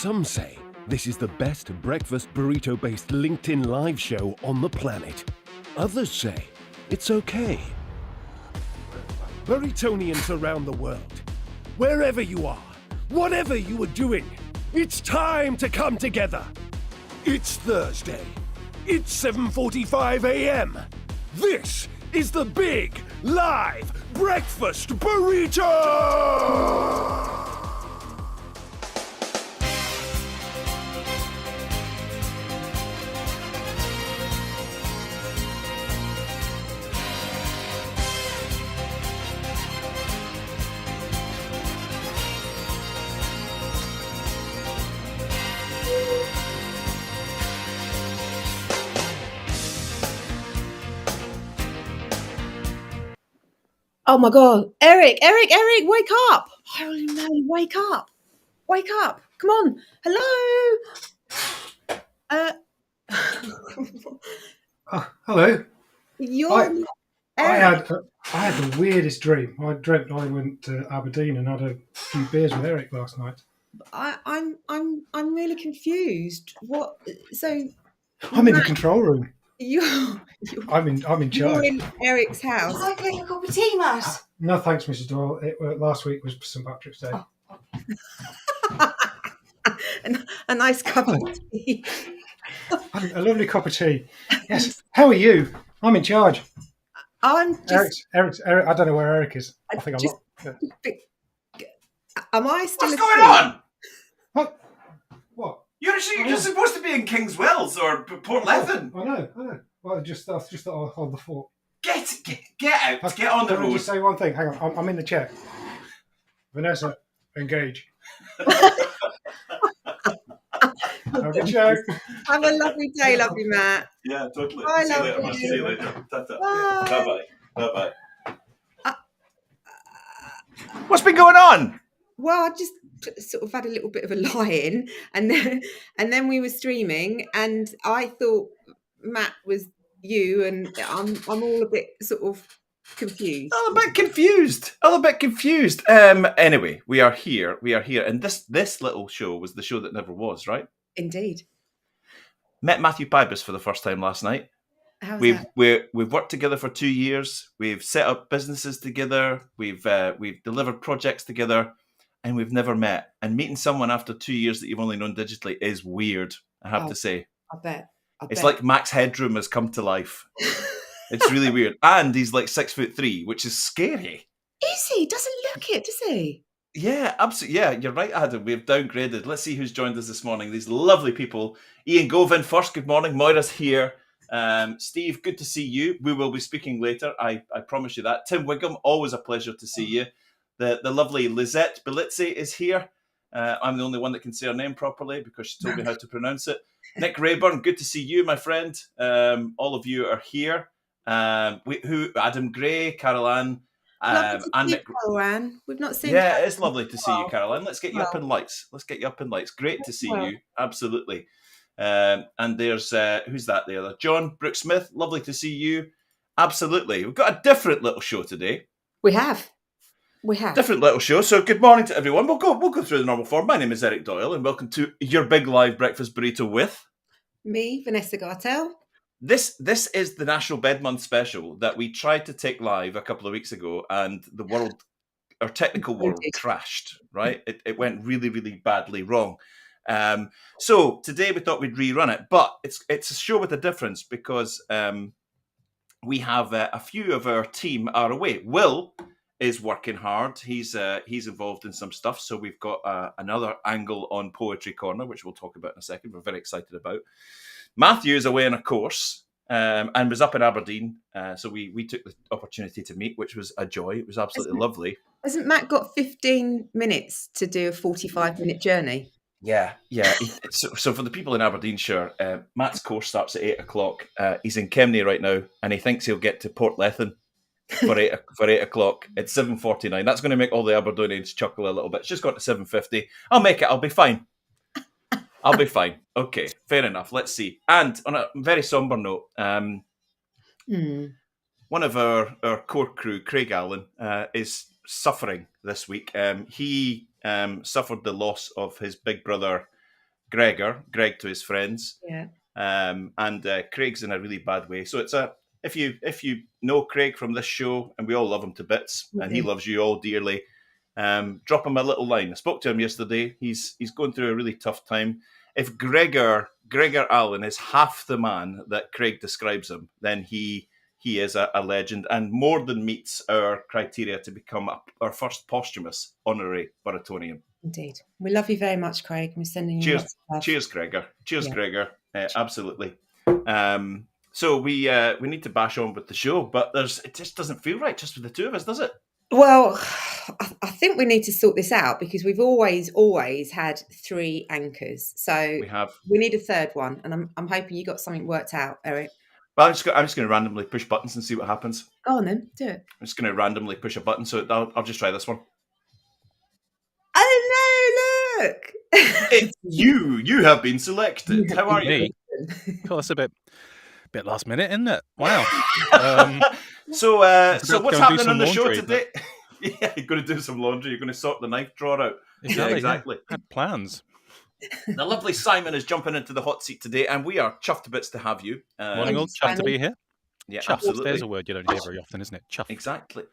Some say this is the best breakfast burrito-based LinkedIn live show on the planet. Others say it's okay. Burritonians around the world, wherever you are, whatever you are doing, it's time to come together. It's Thursday. It's 7:45 a.m. This is the big live breakfast burrito! Oh my God, Eric, wake up. Holy moly, wake up. Come on. Hello. Hello. You're I Eric. had the weirdest dream. I dreamt I went to Aberdeen and had a few beers with Eric last night. I'm really confused. What? So I'm in the control room. I'm in charge. You're in Eric's house. Shall I make a cup of tea, Matt? No, thanks, Mrs. Doyle. Last week was St. Patrick's Day. A nice cup of tea. A lovely cup of tea. Yes. How are you? I'm in charge. I'm just. Eric. I don't know where Eric is. I think I'm not. Am I still? What's going on? What? You're supposed to be in Kings Wells or Port Lethen. I know. Well, I just thought I'll hold the fort. Get out. Get on the Can I road. just say one thing? Hang on. I'm in the chair. Vanessa, engage. Have a good show. Have a lovely day, lovely Matt. Yeah, totally. I See you later, love man. you. See you later. Ta-ta. Bye. Bye-bye. What's been going on? Well, I just sort of had a little bit of a lie-in, and then we were streaming, and I thought Matt was you, and I'm all a bit sort of confused. A bit confused. Anyway, we are here, and this little show was the show that never was, right? Indeed. Met Matthew Pybus for the first time last night. How's We've that? worked together for 2 years. We've set up businesses together. We've delivered projects together, and we've never met. And meeting someone after 2 years that you've only known digitally is weird, I have to say. I bet. It's like Max Headroom has come to life. It's really weird. And he's like 6'3", which is scary. Is he? Doesn't look it, does he? Yeah, absolutely. Yeah, you're right, Adam. We've downgraded. Let's see who's joined us this morning. These lovely people. Ian Govin first. Good morning. Moira's here. Steve, good to see you. We will be speaking later. I promise you that. Tim Wiggum, always a pleasure to see you. The lovely Lizette Belitzi is here. I'm the only one that can say her name properly because she told me how to pronounce it. Nick Rayburn, good to see you, my friend. All of you are here. Adam Gray, Carol Ann, and Nick. Carol Ann. We've not seen. Yeah, it's lovely to see you, Carol Ann. Let's get you up in lights. Great to see you. Absolutely. And there's who's that there? John Brooke Smith. Lovely to see you. Absolutely. We've got a different little show today. We have. Different little show. So good morning to everyone. We'll go through the normal form. My name is Eric Doyle, and welcome to your big live breakfast burrito with me, Vanessa Gartel. This is the National Bed Month special that we tried to take live a couple of weeks ago, and our technical world crashed. Right, it went really, really badly wrong. So today we thought we'd rerun it, but it's a show with a difference because we have a few of our team are away. Will is working hard. He's involved in some stuff. So we've got another angle on Poetry Corner, which we'll talk about in a second. We're very excited about. Matthew is away on a course and was up in Aberdeen. So we took the opportunity to meet, which was a joy. It was absolutely lovely. Hasn't Matt got 15 minutes to do a 45-minute journey? Yeah. So for the people in Aberdeenshire, Matt's course starts at 8 o'clock. He's in Kemney right now, and he thinks he'll get to Port Lethen for 8 o'clock. It's 7:49. That's going to make all the Aberdonians chuckle a little bit. It's just got to 7:50. I'll make it. I'll be fine. Okay, fair enough. Let's see. And on a very somber note, one of our core crew, Craig Allen, is suffering this week. He suffered the loss of his big brother Greg to his friends. Yeah. And Craig's in a really bad way. So it's if you know Craig from this show, and we all love him to bits, and he loves you all dearly, drop him a little line. I spoke to him yesterday. He's going through a really tough time. If Gregor Allen is half the man that Craig describes him, then he is a legend and more than meets our criteria to become our first posthumous honorary Burritonian. Indeed. We love you very much, Craig. We're sending you lots of love. Cheers, Gregor. Cheers, Gregor. Absolutely. So we need to bash on with the show, but it just doesn't feel right just with the two of us, does it? Well, I think we need to sort this out because we've always had 3 anchors. So we need a third one, and I'm hoping you got something worked out, Eric. Well, I'm just going to randomly push buttons and see what happens. Go on then, do it. I'm just going to randomly push a button, so I'll just try this one. Oh no! Look, it's you. You have been selected. How are you? Well, it's a bit last minute, isn't it? Wow. So what's happening on the show today? Yeah, you're going to do some laundry. You're going to sort the knife drawer out. Exactly. Yeah. Had plans. The lovely Simon is jumping into the hot seat today, and we are chuffed to bits to have you. Morning, all. Chuffed to be here. Yeah, chuffed. Absolutely. There's a word you don't hear very often, isn't it? Chuffed.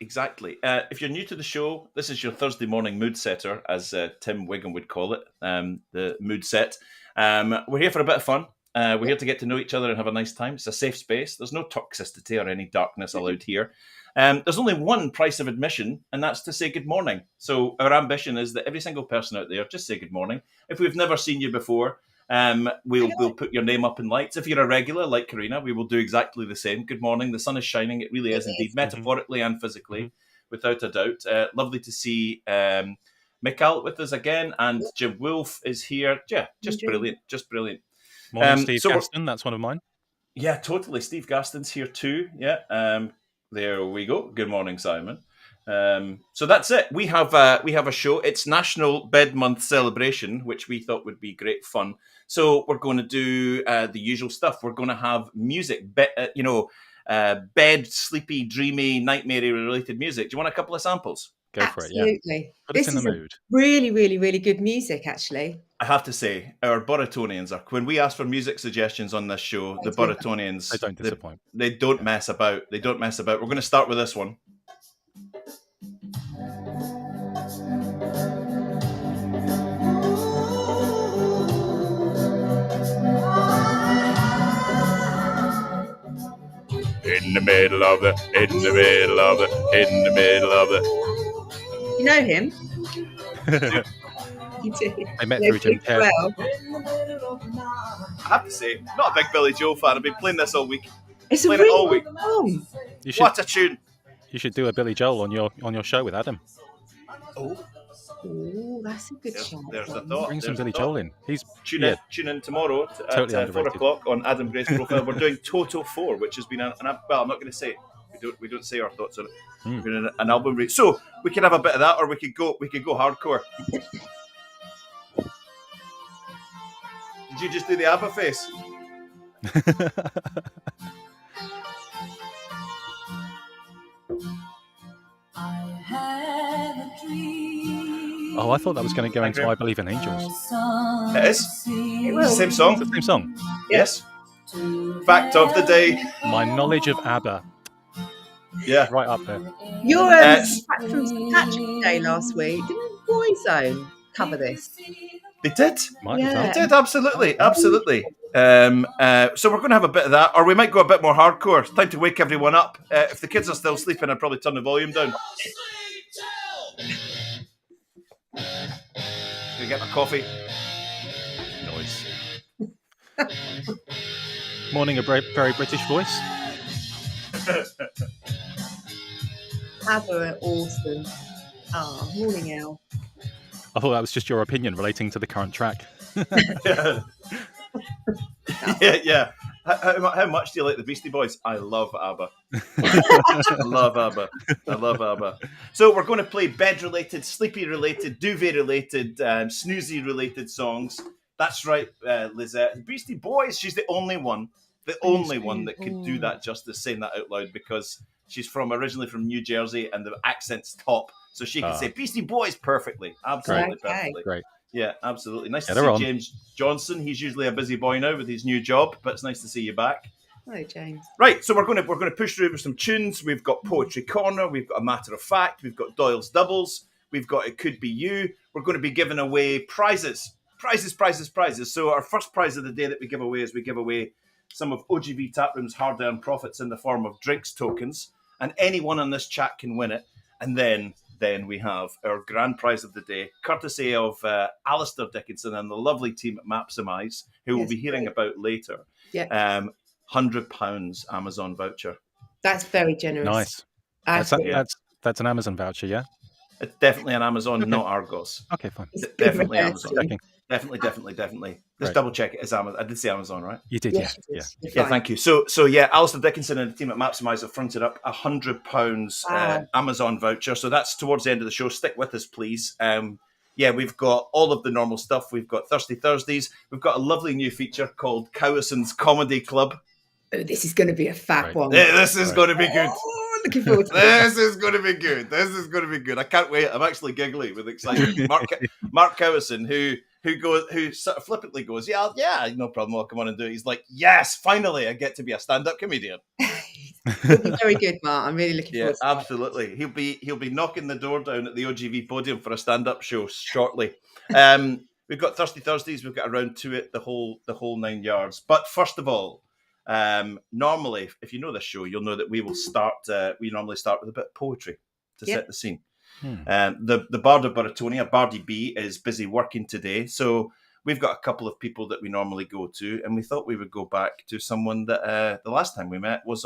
Exactly. If you're new to the show, this is your Thursday morning mood setter, as Tim Wiggum would call it, the mood set. We're here for a bit of fun. We're here to get to know each other and have a nice time. It's a safe space. There's no toxicity or any darkness allowed here. There's only one price of admission, and that's to say good morning. So our ambition is that every single person out there just say good morning. If we've never seen you before, we'll put your name up in lights. If you're a regular, like Karina, we will do exactly the same. Good morning. The sun is shining. It really is indeed, metaphorically and physically, without a doubt. Lovely to see Mikael with us again, and Jim Wolfe is here. Yeah, just brilliant. Morning, Steve Gaston. That's one of mine. Yeah, totally. Steve Gaston's here too. Yeah. There we go. Good morning, Simon. So that's it. We have a show. It's National Bed Month celebration, which we thought would be great fun. So we're going to do the usual stuff. We're going to have music, bed, sleepy, dreamy, nightmare related music. Do you want a couple of samples? Go for it. Yeah. Absolutely. Put us in the mood. Really, really, really good music, actually. I have to say, our Burritonians when we ask for music suggestions on this show, the Burritonians, they don't disappoint. They don't mess about. We're going to start with this one. In the middle of it. You know him? You do. I met through Jim Carrey. I have to say, not a big Billy Joel fan. I've been playing this all week. It's a really good song. What a tune! You should do a Billy Joel on your show with Adam. Oh, that's a good show. There's the thought. Bring some Billy Joel in. Tune in tomorrow totally at 4 o'clock on Adam Gray's profile. We're doing Toto 4, which has been I'm not going to say. We don't say our thoughts on it. We're doing an album read. So we could have a bit of that, or we could go hardcore. Did you just do the ABBA face? Oh, I thought that was going to go into I Believe in Angels. It is. Same song. It's the same song. Yes. Fact of the day. My knowledge of ABBA. Yeah. Right up there. Your back from St. Patrick's Day last week. Didn't Boyzone cover this? They did. Yeah. They did, absolutely. So we're going to have a bit of that, or we might go a bit more hardcore. It's time to wake everyone up. If the kids are still sleeping, I'd probably turn the volume down. Gonna get my coffee. Noise. Morning, a very British voice. ABBA are awesome. Morning, Al. I thought that was just your opinion relating to the current track. Yeah. How much do you like the Beastie Boys? I love ABBA. I love ABBA. So we're going to play bed-related, sleepy-related, duvet-related, snoozy-related songs. That's right, Lizette. Beastie Boys, she's the only one that could do that justice, saying that out loud, because she's originally from New Jersey and the accent's top. So she can say Beastie Boys perfectly. Absolutely perfectly. Great. Yeah, absolutely. Nice to Get her see on. James Johnson. He's usually a busy boy now with his new job, but it's nice to see you back. Hello, James. Right, so we're going to push through with some tunes. We've got Poetry Corner, we've got A Matter of Fact, we've got Doyle's Doubles, we've got It Could Be You. We're going to be giving away prizes. So our first prize of the day that we give away is we give away some of OGV Taproom's hard-earned profits in the form of drinks tokens, and anyone on this chat can win it. And then we have our grand prize of the day, courtesy of Alistair Dickinson and the lovely team at Maximize, who we'll be hearing about later. Yeah. £100 Amazon voucher. That's very generous. Nice. Absolutely. That's an Amazon voucher, yeah? It's definitely an Amazon, not Argos. Okay, fine. It's good Definitely rehearsing. Amazon. Checking. Definitely. Let's Right. double check it as Amazon. I did say Amazon, right? You did, Yes, yeah. it is. You're Yeah, fine. thank you. So yeah, Alistair Dickinson and the team at Maximize have fronted up £100 Wow. Amazon voucher. So that's towards the end of the show. Stick with us, please. Yeah, we've got all of the normal stuff. We've got Thirsty Thursdays. We've got a lovely new feature called Cowison's Comedy Club. Oh, this is going to be a fab Right. one. This is going to be good. Oh, looking forward to it. This is going to be good. I can't wait. I'm actually giggly with excitement. Mark Cowison, who sort of flippantly goes, yeah, no problem. I'll come on and do it. He's like, yes, finally, I get to be a stand-up comedian. It'll be very good, Mark. I'm really looking Yeah, forward to it. absolutely. He'll be knocking the door down at the OGV podium for a stand-up show shortly. We've got Thirsty Thursdays. We've got a round to it, the whole 9 yards. But first of all, normally, if you know this show, you'll know that we normally start with a bit of poetry to set the scene. The Bard of Burritonia, Bardy B, is busy working today, so we've got a couple of people that we normally go to, and we thought we would go back to someone that the last time we met was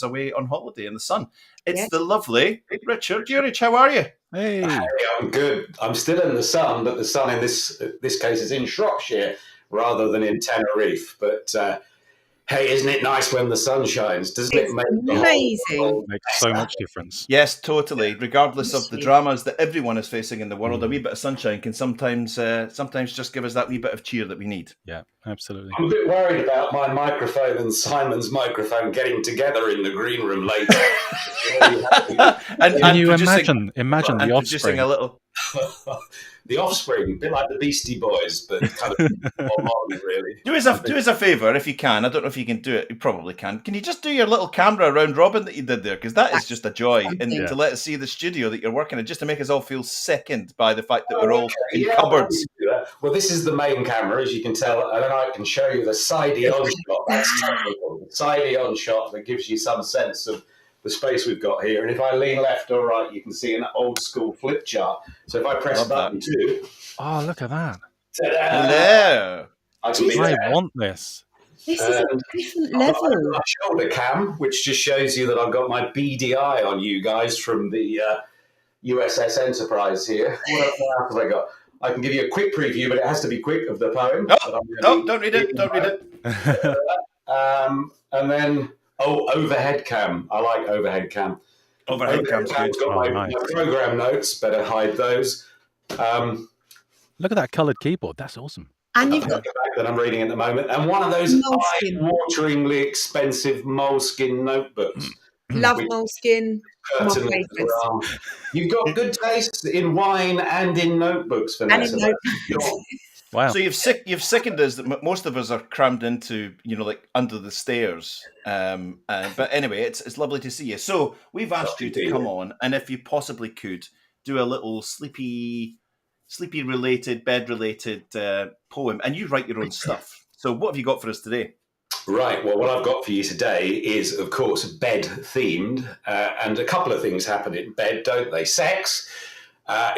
away on holiday in the sun. It's the lovely Richard Urich. How are you? Hey. Hey, I'm good. I'm still in the sun, but the sun in this case is in Shropshire rather than in Tenerife. But hey, isn't it nice when the sun shines? Doesn't It's it make the whole amazing. world Makes so much difference. Yes, totally. Regardless of the Honestly. dramas that everyone is facing in the world, a wee bit of sunshine can sometimes just give us that wee bit of cheer that we need. Yeah, absolutely. I'm a bit worried about my microphone and Simon's microphone getting together in the green room later. Can you imagine the producing offspring? a little. The Offspring, a bit like the Beastie Boys, but kind of more modern, really. Do us a favour if you can. I don't know if you can do it. You probably can. Can you just do your little camera round robin that you did there? Because that is just a joy, and to let us see the studio that you're working in, just to make us all feel sickened by the fact that we're all in cupboards. Well, this is the main camera, as you can tell, and then I can show you the side-on shot. That's technical. The side-on shot that gives you some sense of the space we've got here. And if I lean left or right, you can see an old-school flip chart. So if I press button 2... Oh, look at that. Ta-da! Hello. I can be I there. want this. This is a different I've got level. my shoulder cam, which just shows you that I've got my beady eye on you guys from the USS Enterprise here. What else have I got? I can give you a quick preview, but it has to be quick, of the poem. Don't read it. Don't read it. And then, overhead cam. I like overhead cam. Overhead cam's good. got my nice. program notes. Better hide those. Look at that coloured keyboard. That's awesome. And you've I've got got the back that I'm reading at the moment, and one of those Moleskin. eye-wateringly expensive moleskin notebooks. love moleskin. My Curtain as favourites. well. You've got good taste in wine and in notebooks, And Vanessa. in You're- Wow. So you've sickened us that most of us are crammed into, like under the stairs. But anyway, it's lovely to see you. So we've asked you to come on, and if you possibly could, do a little sleepy related, bed related poem, and you write your own stuff. So what have you got for us today? Right, well, what I've got for you today is, of course, bed-themed, and a couple of things happen in bed, don't they? Sex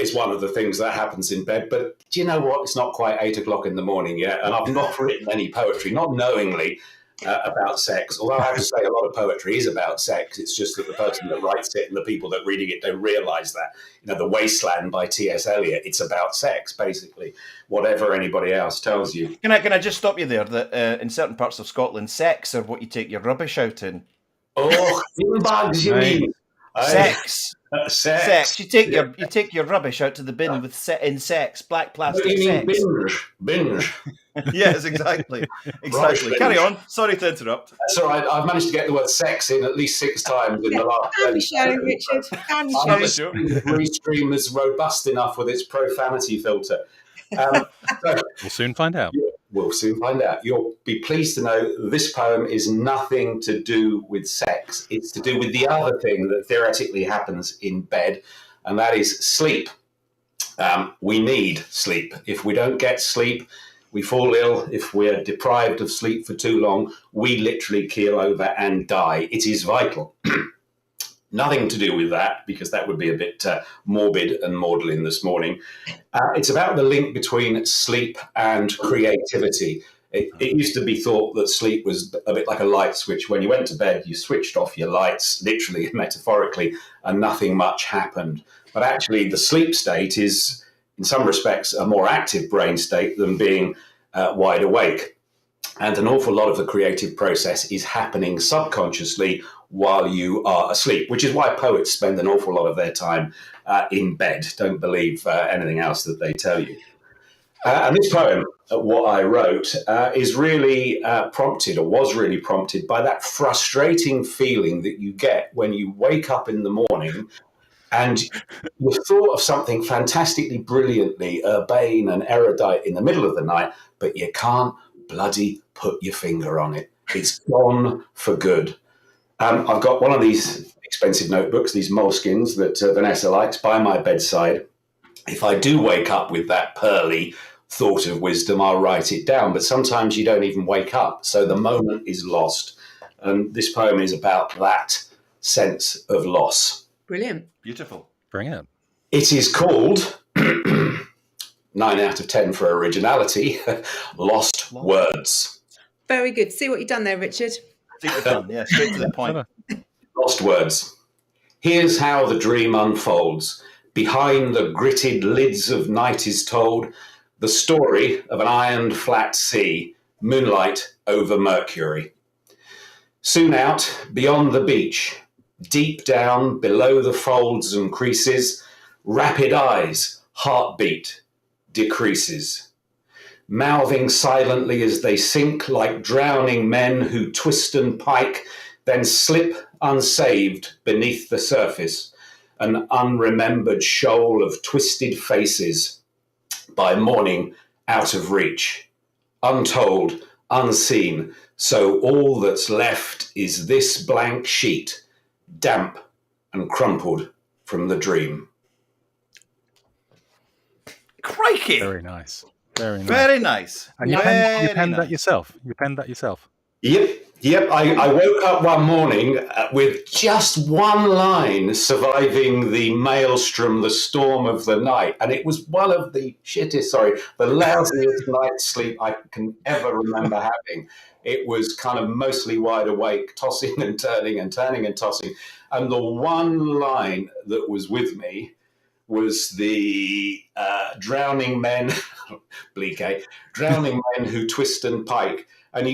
is one of the things that happens in bed, but do you know what? It's not quite 8 o'clock in the morning yet, and I've not written any poetry, not knowingly, about sex, although I have to say a lot of poetry is about sex. It's just that the person that writes it and the people that are reading it don't realise that. The Wasteland by T.S. Eliot, it's about sex, basically, whatever anybody else tells you. Can I just stop you there? That in certain parts of Scotland, sex are what you take your rubbish out in. Oh, in bags, you Right. mean? Sex. Sex. You take your rubbish out to the bin with in sex, black What plastic do you mean sex. binge? Yes, exactly. Right. Carry on. Sorry to interrupt. That's all right. I've managed to get the word sex in at least 6 times in the last. Family show, Richard. Family I'm show. Sure. assuming the restream is robust enough with its profanity filter. So, We'll soon find out. we'll soon find out. You'll be pleased to know this poem is nothing to do with sex. It's to do with the other thing that theoretically happens in bed, and that is sleep. We need sleep. If we don't get sleep, we fall ill. If we're deprived of sleep for too long, we literally keel over and die. It is vital. Nothing to do with that, because that would be a bit morbid and maudlin this morning. It's about the link between sleep and creativity. It used to be thought that sleep was a bit like a light switch. When you went to bed, you switched off your lights, literally and metaphorically, and nothing much happened. But actually, the sleep state is, in some respects, a more active brain state than being wide awake. And an awful lot of the creative process is happening subconsciously while you are asleep, which is why poets spend an awful lot of their time in bed. Don't believe anything else that they tell you. And this poem, what I wrote, is really prompted, or was really prompted, by that frustrating feeling that you get when you wake up in the morning and you thought of something fantastically, brilliantly urbane and erudite in the middle of the night, but you can't bloody put your finger on it. It's gone for good. I've got one of these expensive notebooks, these moleskins that Vanessa likes, by my bedside. If I do wake up with that pearly thought of wisdom, I'll write it down. But sometimes you don't even wake up, so the moment is lost. And this poem is about that sense of loss. Brilliant. Beautiful. Bring it. It is called 9 out of 10 for originality. Lost Words. Very good. See what you've done there, Richard. Super done. Yeah, straight to the point. Lost Words. Here's how the dream unfolds. Behind the gritted lids of night is told the story of an ironed flat sea, moonlight over Mercury. Soon out, beyond the beach, deep down below the folds and creases, rapid eyes, heartbeat decreases. Mouthing silently as they sink like drowning men who twist and pike, then slip unsaved beneath the surface, an unremembered shoal of twisted faces, by morning out of reach, untold, unseen, so all that's left is this blank sheet, damp and crumpled from the dream. Crikey! Very nice. Very nice. Very nice. And you penned that yourself. You penned that yourself. Yep. I woke up one morning with just one line surviving the maelstrom, the storm of the night. And it was one of the the lousiest night's sleep I can ever remember having. It was kind of mostly wide awake, tossing and turning and turning and tossing. And the one line that was with me was the drowning men, bleak, drowning men who twist and pike. And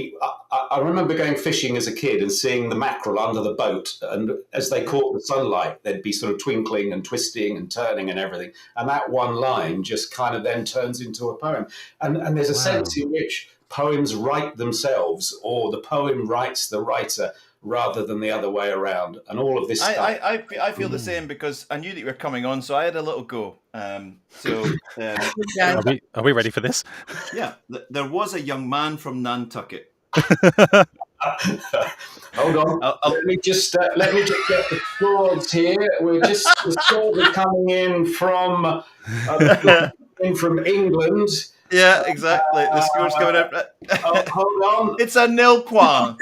I remember going fishing as a kid and seeing the mackerel under the boat. And as they caught the sunlight, they'd be sort of twinkling and twisting and turning and everything. And that one line just kind of then turns into a poem. And there's a sense in which poems write themselves, or the poem writes the writer, rather than the other way around. And all of this stuff. I feel the same, because I knew that you were coming on, so I had a little go. Are we ready for this? Yeah, there was a young man from Nantucket. Hold on. Let me just get the chords here. The chords are coming in from England. Yeah, exactly. The score's coming up. Hold on. It's a nil point.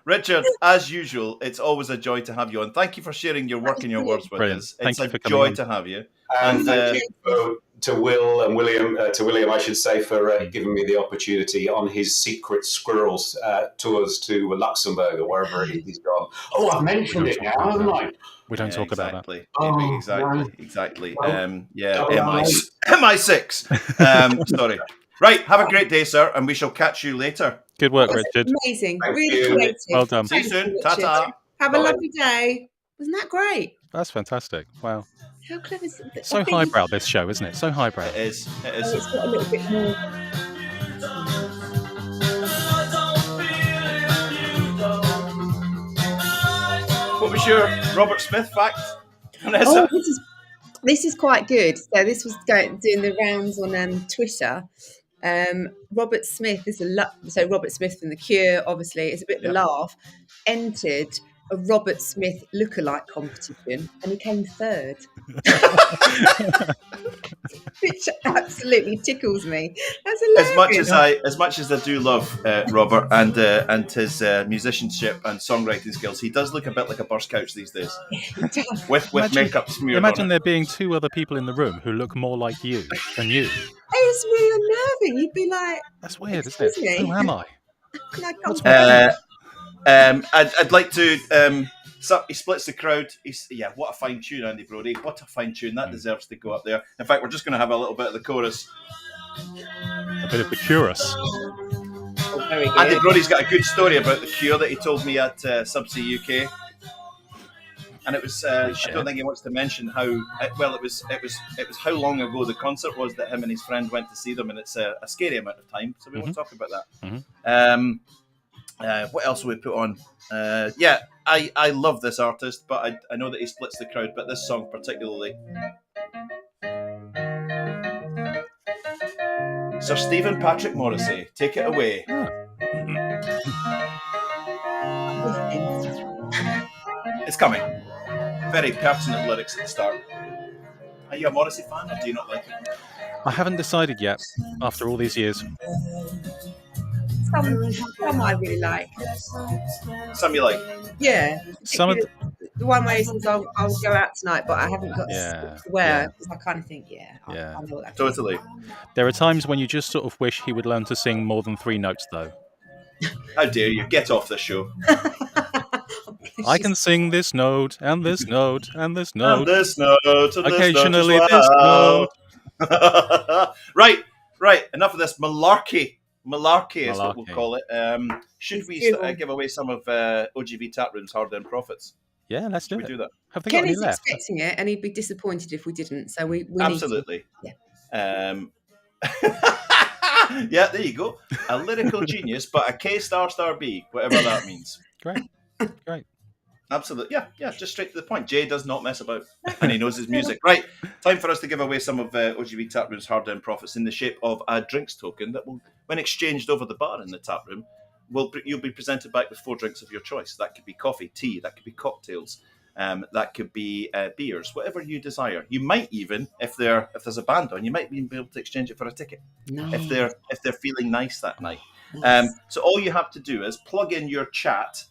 Richard, as usual, it's always a joy to have you on. Thank you for sharing your work and your words with us. It's a joy to have you. And thank you to Will and William, I should say, for giving me the opportunity on his secret squirrels tours to Luxembourg or wherever he's gone. Oh, I've mentioned it now, haven't I? We don't talk about that. Exactly. MI6. Sorry. Right. Have a great day, sir, and we shall catch you later. Good work, Richard. Amazing. Thank really you. creative. Well done. See you soon. Richard. Ta-ta. Have a lovely day. Wasn't that great? That's fantastic. Wow. How clever is it? So highbrow, this show, isn't it? So highbrow. It is. It's got a little bit more. What was your Robert Smith fact, Vanessa? Oh, this is This is quite good. So this was doing the rounds on Twitter. Robert Smith is so Robert Smith from The Cure, obviously, is a bit of a laugh. Entered a Robert Smith lookalike competition, and he came third, which absolutely tickles me. That's hilarious. As much as I do love Robert and his musicianship and songwriting skills, he does look a bit like a burst couch these days, with makeup smeared. Imagine on there being two other people in the room who look more like you than you. It's really unnerving. You'd be like, That's weird, isn't it? Who am I? I'd like to. So he splits the crowd. What a fine tune, Andy Brody. What a fine tune. That deserves to go up there. In fact, we're just going to have a little bit of the chorus. A bit of the chorus. Oh, very good. Andy Brody's got a good story about the Cure that he told me at Subsea UK. And it was, I don't think he wants to mention how, it was how long ago the concert was that him and his friend went to see them, and it's a scary amount of time, so we won't talk about that. What else will we put on? I love this artist, but I know that he splits the crowd, but this song particularly. Sir Stephen Patrick Morrissey, take it away. It's coming. Very pertinent lyrics at the start. Are you a Morrissey fan, or do you not like him? I haven't decided yet, after all these years. Some I really like. Some you like? Yeah. Some of the one where he says, I'll go out tonight, but I haven't got to wear, because I kind of think, I know that. Totally. There are times when you just sort of wish he would learn to sing more than 3 notes, though. How dare you? Get off the show. I can sing this note, and this note, and this note. And this note, and occasionally this note. Right. Enough of this malarkey. Malarkey is what we'll call it. Should we give away some of OGV Taproom's hard-earned profits? Yeah, let's do that. Have they got any Kenny's left? expecting it, and he'd be disappointed if we didn't. So we absolutely. Need to, yeah, there you go. A lyrical genius, but a K***** B, whatever that means. Great. Absolutely. Yeah, just straight to the point. Jay does not mess about, and he knows his music. Right, time for us to give away some of OGV Taproom's hard-earned profits in the shape of a drinks token that will, when exchanged over the bar in the tap room, you'll be presented back with 4 drinks of your choice. That could be coffee, tea, that could be cocktails, that could be beers, whatever you desire. You might even, if there's a band on, you might even be able to exchange it for a ticket. Nice. If they're feeling nice that night. Nice. So all you have to do is plug in your chat,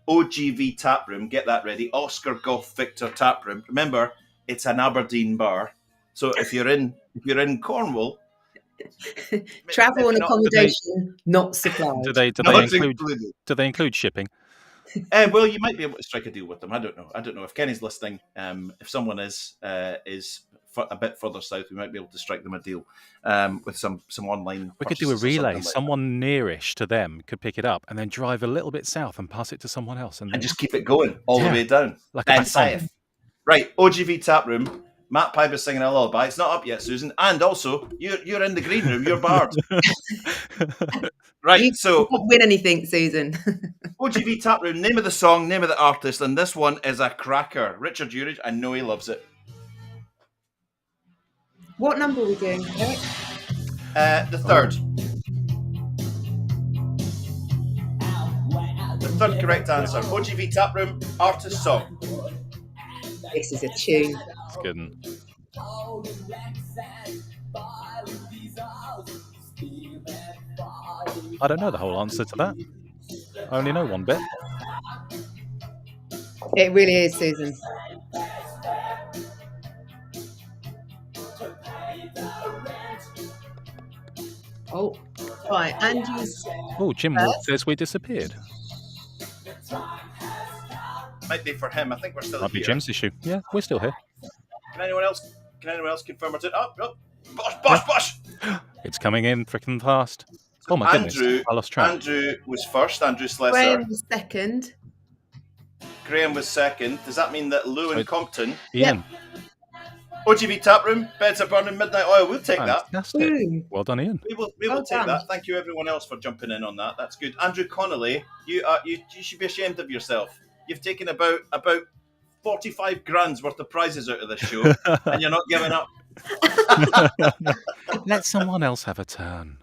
OGV Taproom, get that ready. Oscar Golf Victor Taproom. Remember, it's an Aberdeen bar. So if you're in Cornwall, travel and accommodation not supplied. Do they include shipping? Well, you might be able to strike a deal with them. I don't know if Kenny's listening. If someone is a bit further south, we might be able to strike them a deal with some online. We could do a relay. Someone nearish to them could pick it up and then drive a little bit south and pass it to someone else, and just keep it going all the way down. Like a baton. Right, OGV Taproom. Matt Piper's singing a lullaby. It's not up yet, Susan. And also, you're in the green room. You're barred. Right, so you won't win anything, Susan. OGV Taproom. Name of the song, name of the artist, and this one is a cracker. Richard Urich, I know he loves it. What number are we doing, Eric? The third. The third correct answer. OGV Taproom, artist song. This is a tune. It's good. I don't know the whole answer to that. I only know one bit. It really is, Susan. Oh, right. Andrew's. Oh, Jim says we disappeared. Might be for him. I think we're still Might here. be Jim's issue. Yeah, we're still here. Can anyone else confirm or did? Oh, Bosh! It's coming in freaking fast. Oh my goodness! I lost track. Andrew was first. Andrew Slesser. Graham was second. Graham was second. Does that mean that Lou and Compton? Ian. OGV Taproom, Beds Are Burning, Midnight Oil. We'll take that. Fantastic. Well done, Ian. We will take that. Thank you, everyone else, for jumping in on that. That's good. Andrew Connolly, you should be ashamed of yourself. You've taken about 45 grand's worth of prizes out of this show, and you're not giving up. Let someone else have a turn.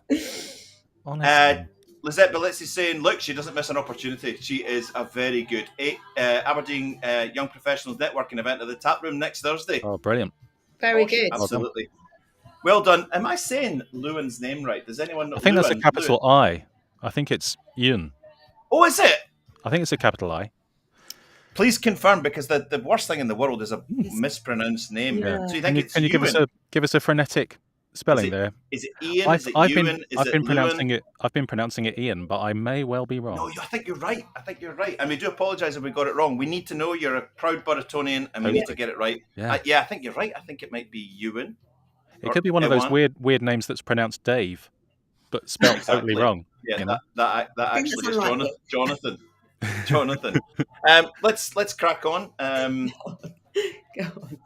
Honestly. Lizette Bellitz is saying, look, she doesn't miss an opportunity. She is a very good Aberdeen Young Professionals Networking event at the Tap Room next Thursday. Oh, brilliant. Very good. Absolutely. Well done. Am I saying Lewin's name right? Does anyone know? I think that's a Lewin? capital I. I think it's Ian. Oh, is it? I think it's a capital I. Please confirm, because the worst thing in the world is a mispronounced name. Yeah. So you think it's Can you Ewan? give us a phonetic spelling there? Is it Ian? I've Is it been Ewan? Is it pronouncing Lewin? it. I've been pronouncing it Ian, but I may well be wrong. No, I think you're right. And we do apologise if we got it wrong. We need to know you're a proud Burritonian, and we need to get it right. Yeah. I think you're right. I think it might be Ewan. It could be one of those Ewan. weird names that's pronounced Dave, but spelled totally wrong. Yeah, you know? that think actually that's is unlikely. Jonathan. Let's crack on. Go on.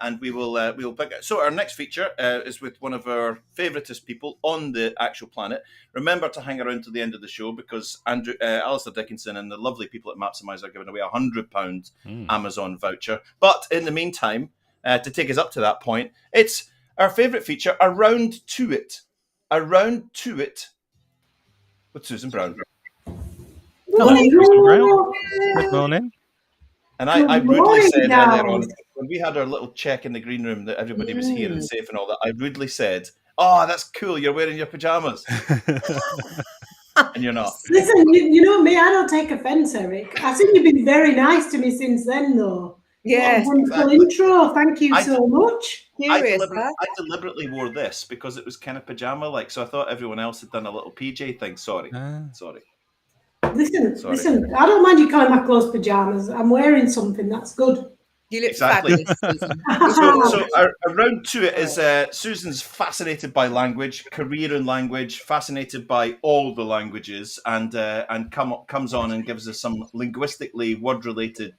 And we will pick it. So our next feature is with one of our favouritest people on the actual planet. Remember to hang around to the end of the show, because Alistair Dickinson and the lovely people at Maximize are giving away £100 Amazon voucher. But in the meantime, to take us up to that point, it's our favourite feature, Around to It. Around to It with Susan Brown. Hello, Susan Brown. Good morning. And I Good rudely morning, said earlier on, guys. when we had our little check in the green room that everybody was here and safe and all that, I rudely said, "Oh, that's cool, you're wearing your pyjamas." And you're not. Listen, you know me, I don't take offence, Eric. I think you've been very nice to me since then, though. Yes. What a wonderful exactly. intro. Thank you so much. I Curious, huh? deliberately wore this because it was kind of pajama-like, so I thought everyone else had done a little PJ thing. Sorry. Listen, Sorry. listen, I don't mind you calling my clothes pyjamas. I'm wearing something, that's good. You look Exactly. fabulous, Susan. So Around to It is Susan's fascinated by language, career in language, fascinated by all the languages, and comes on and gives us some linguistically word-related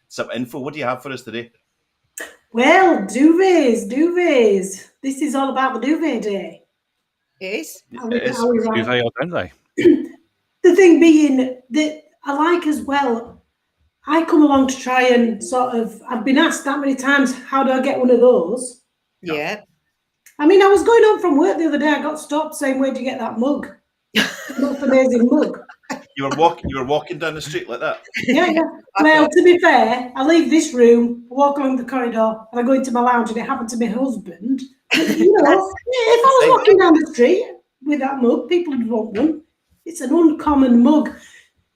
some info. What do you have for us today? Well, duvets. This is all about the duvet day. It is. It is. Do they or don't they? The thing being that I like as well, I come along to try and sort of, I've been asked that many times, how do I get one of those? Yeah. I mean, I was going home from work the other day, I got stopped saying, where'd you get that mug? Most amazing mug. You were walking down the street like that. Yeah. Well, to be fair, I leave this room, I walk along the corridor, and I go into my lounge, and it happened to my husband. You know, if I was walking down the street with that mug, people would want one. It's an uncommon mug.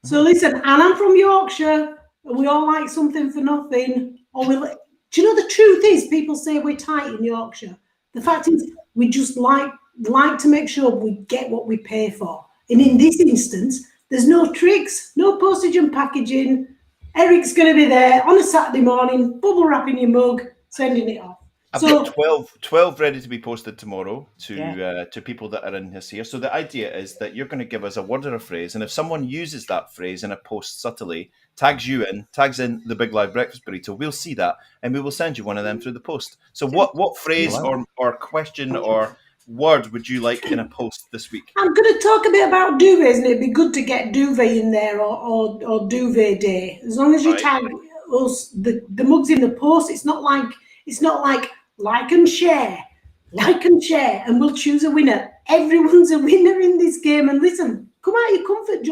So listen, and I'm from Yorkshire, and we all like something for nothing. Do you know the truth is, people say we're tight in Yorkshire. The fact is, we just like to make sure we get what we pay for. And in this instance, there's no tricks, no postage and packaging. Eric's going to be there on a Saturday morning, bubble wrapping your mug, sending it off. I've got 12 ready to be posted tomorrow to people that are in this here. So the idea is that you're going to give us a word or a phrase, and if someone uses that phrase in a post subtly, tags in the Big Live Breakfast Burrito, we'll see that, and we will send you one of them through the post. So what phrase or question or word would you like in a post this week? I'm going to talk a bit about duvets, and it'd be good to get duvet in there or duvet day. As long as you tag us, the mugs in the post, it's not like like and share, and we'll choose a winner. Everyone's a winner in this game. And listen, come out of your comfort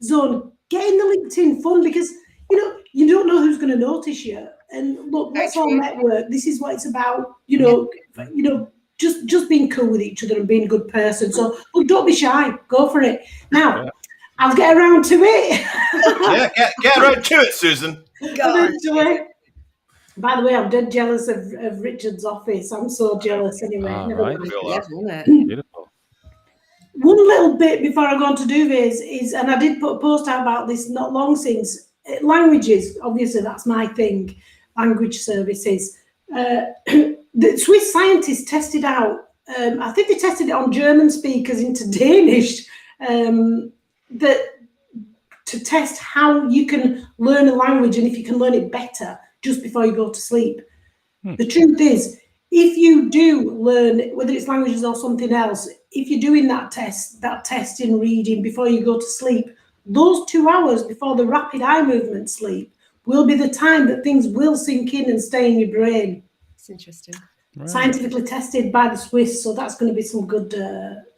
zone, get in the LinkedIn fun, because you don't know who's going to notice you. And look, that's all network. This is what it's about. Just being cool with each other and being a good person. So don't be shy. Go for it. Now, I'll get around to it. Get around to it, Susan. By the way, I'm dead jealous of Richard's office. I'm so jealous anyway. Right. Beautiful. One little bit before I go on to duvets is, and I did put a post out about this not long since, languages, obviously that's my thing, language services. The Swiss scientists tested out, I think they tested it on German speakers into Danish, that to test how you can learn a language and if you can learn it better just before you go to sleep. The truth is, if you do learn, whether it's languages or something else, if you're doing that test in reading before you go to sleep, those 2 hours before the rapid eye movement sleep will be the time that things will sink in and stay in your brain. It's interesting. Right. Scientifically tested by the Swiss, so that's going to be some good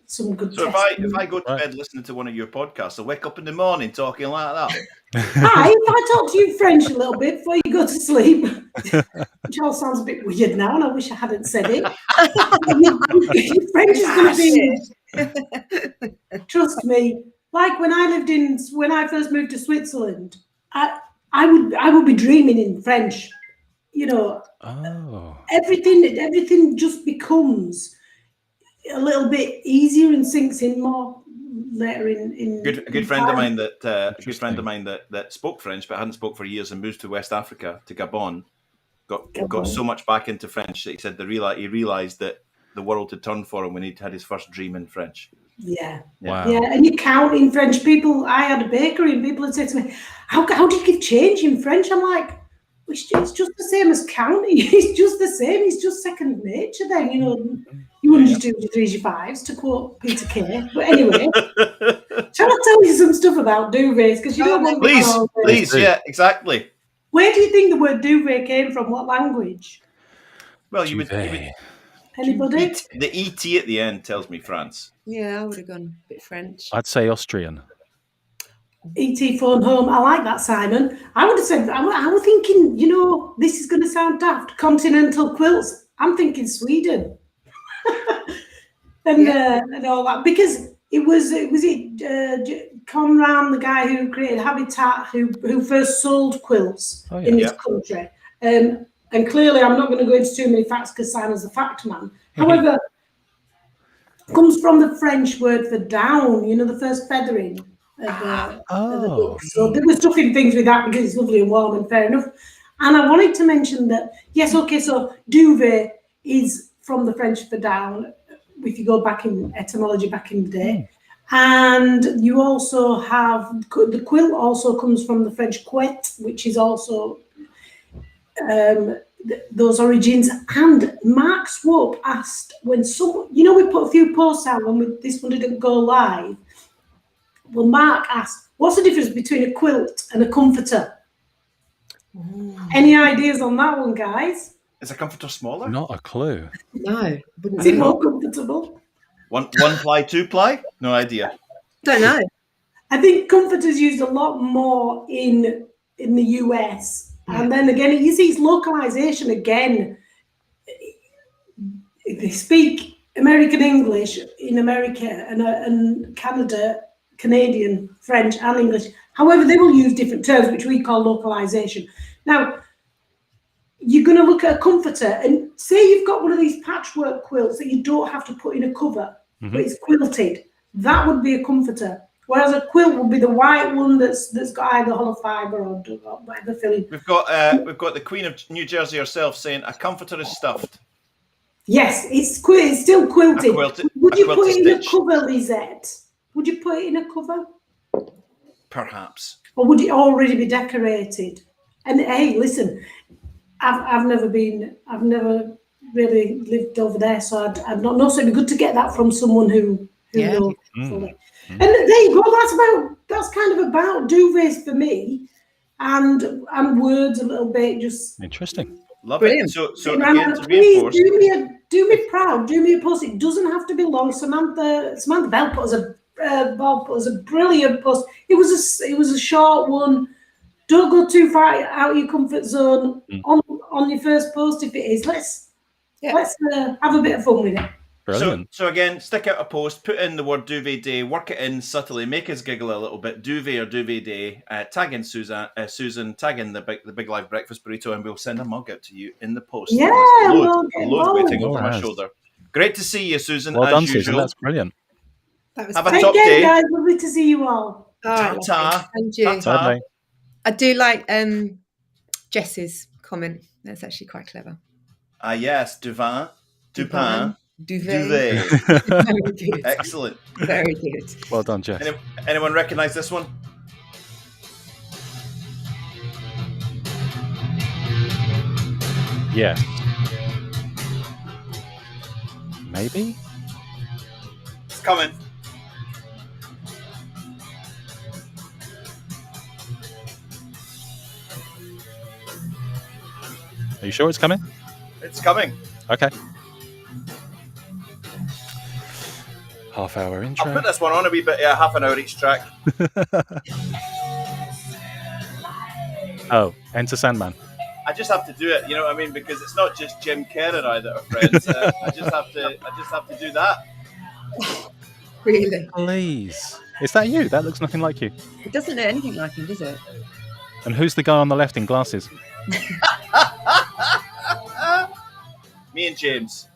So testing. if I go to bed listening to one of your podcasts, I wake up in the morning talking like that. Hi, if I talk to you in French a little bit before you go to sleep, which all sounds a bit weird now, and I wish I hadn't said it. Your French is going to be, trust me, like when I first moved to Switzerland, I would be dreaming in French. You know, everything just becomes a little bit easier and sinks in more later in A good friend of mine that spoke French but hadn't spoke for years and moved to West Africa, to Gabon, got so much back into French that he said he realised that the world had turned for him when he had his first dream in French. Yeah. Wow. Yeah, and you count in French. People, I had a bakery and people had said to me, how do you give change in French? I'm like, it's just the same as counting. It's just the same. It's just second nature then, you know. You wouldn't just do your threes, your fives, to quote Peter Kay. But anyway, shall I tell you some stuff about duvets? Because you don't want to. Please, yeah, exactly. Where do you think the word duvet came from? What language? Well, you would Anybody? the ET at the end tells me France. Yeah, I would have gone a bit French. I'd say Austrian. ET phone home. I like that, Simon. I would have said, I was thinking, you know, this is going to sound daft. Continental quilts. I'm thinking Sweden. and all that. Because it was Conran, the guy who created Habitat, who first sold quilts in this country. And clearly, I'm not going to go into too many facts because Simon's a fact man. However, comes from the French word for down, you know, the first feathering of the duck. So they were stuffing things with that because it's lovely and warm and fair enough. And I wanted to mention that, so duvet is from the French for down, if you go back in etymology back in the day. And you also have, the quilt also comes from the French couette, which is also those origins. And Mark Swope asked when we put a few posts out when this one didn't go live. Well, Mark asked, what's the difference between a quilt and a comforter? Any ideas on that one, guys? Is a comforter smaller? Not a clue. No. Is it more comfortable? One ply, two ply? No idea. Don't know. I think comforters used a lot more in the US. And then again, you see it's localization again. They speak American English in America and Canada, Canadian, French and English. However, they will use different terms, which we call localization. Now, you're going to look at a comforter and say you've got one of these patchwork quilts that you don't have to put in a cover, but it's quilted. That would be a comforter. Whereas a quilt would be the white one that's got either hollow fibre or whatever filling. We've got the Queen of New Jersey herself saying a comforter is stuffed. Yes, it's still quilted. Would you put it in a cover, Lisette? Would you put it in a cover? Perhaps. Or would it already be decorated? And hey, listen, I've never really lived over there, so I'd not know. So it'd be good to get that from someone who knows fully. And there you go. That's kind of about duvets for me, and words a little bit. Just interesting. Love Brilliant. it. So again, to please reinforce, do me proud. Do me a post. It doesn't have to be long. Samantha Bell put us a brilliant post. It was a short one. Don't go too far out of your comfort zone on your first post. If it is, let's have a bit of fun with it. Brilliant. So again, stick out a post, put in the word duvet day, work it in subtly, make us giggle a little bit. Duvet or duvet day. Tag in Susan, tag in the Big Live Breakfast Burrito, and we'll send a mug out to you in the post. Yeah, load waiting over my shoulder. Great to see you, Susan. Well as done, usual. Susan. That's brilliant. That was Have a fun. top day, guys. Lovely to see you all. Ta-ta. And you. Ta-ta. I do like Jess's comment. That's actually quite clever. Ah, yes, Dupin. Duvet. Duvet. Very good. Excellent. Very good. Well done, Jess. Anyone recognise this one? Yes. Maybe? It's coming. Are you sure it's coming? It's coming. Okay. Half-hour intro. I'll put this one on a wee bit, half an hour each track. Oh, Enter Sandman. I just have to do it, you know what I mean? Because it's not just Jim Kerr and I that are friends. I just have to do that. Really? Please. Is that you? That looks nothing like you. It doesn't look anything like him, does it? And who's the guy on the left in glasses? Me and James.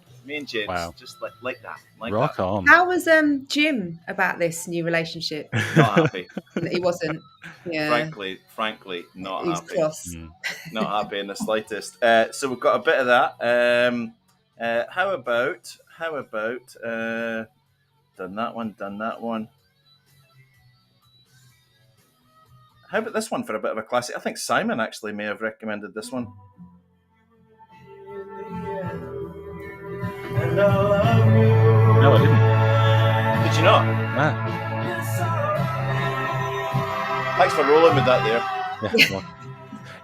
Wow. Just like that. Rock on. How was Jim about this new relationship? Not happy. He wasn't. Yeah. Frankly, not He was happy. cross. Not happy in the slightest. So we've got a bit of that. How about done that one. How about this one for a bit of a classic? I think Simon actually may have recommended this one. No, I didn't. Did you not? Nah. Thanks for rolling with that there. Yeah. Well.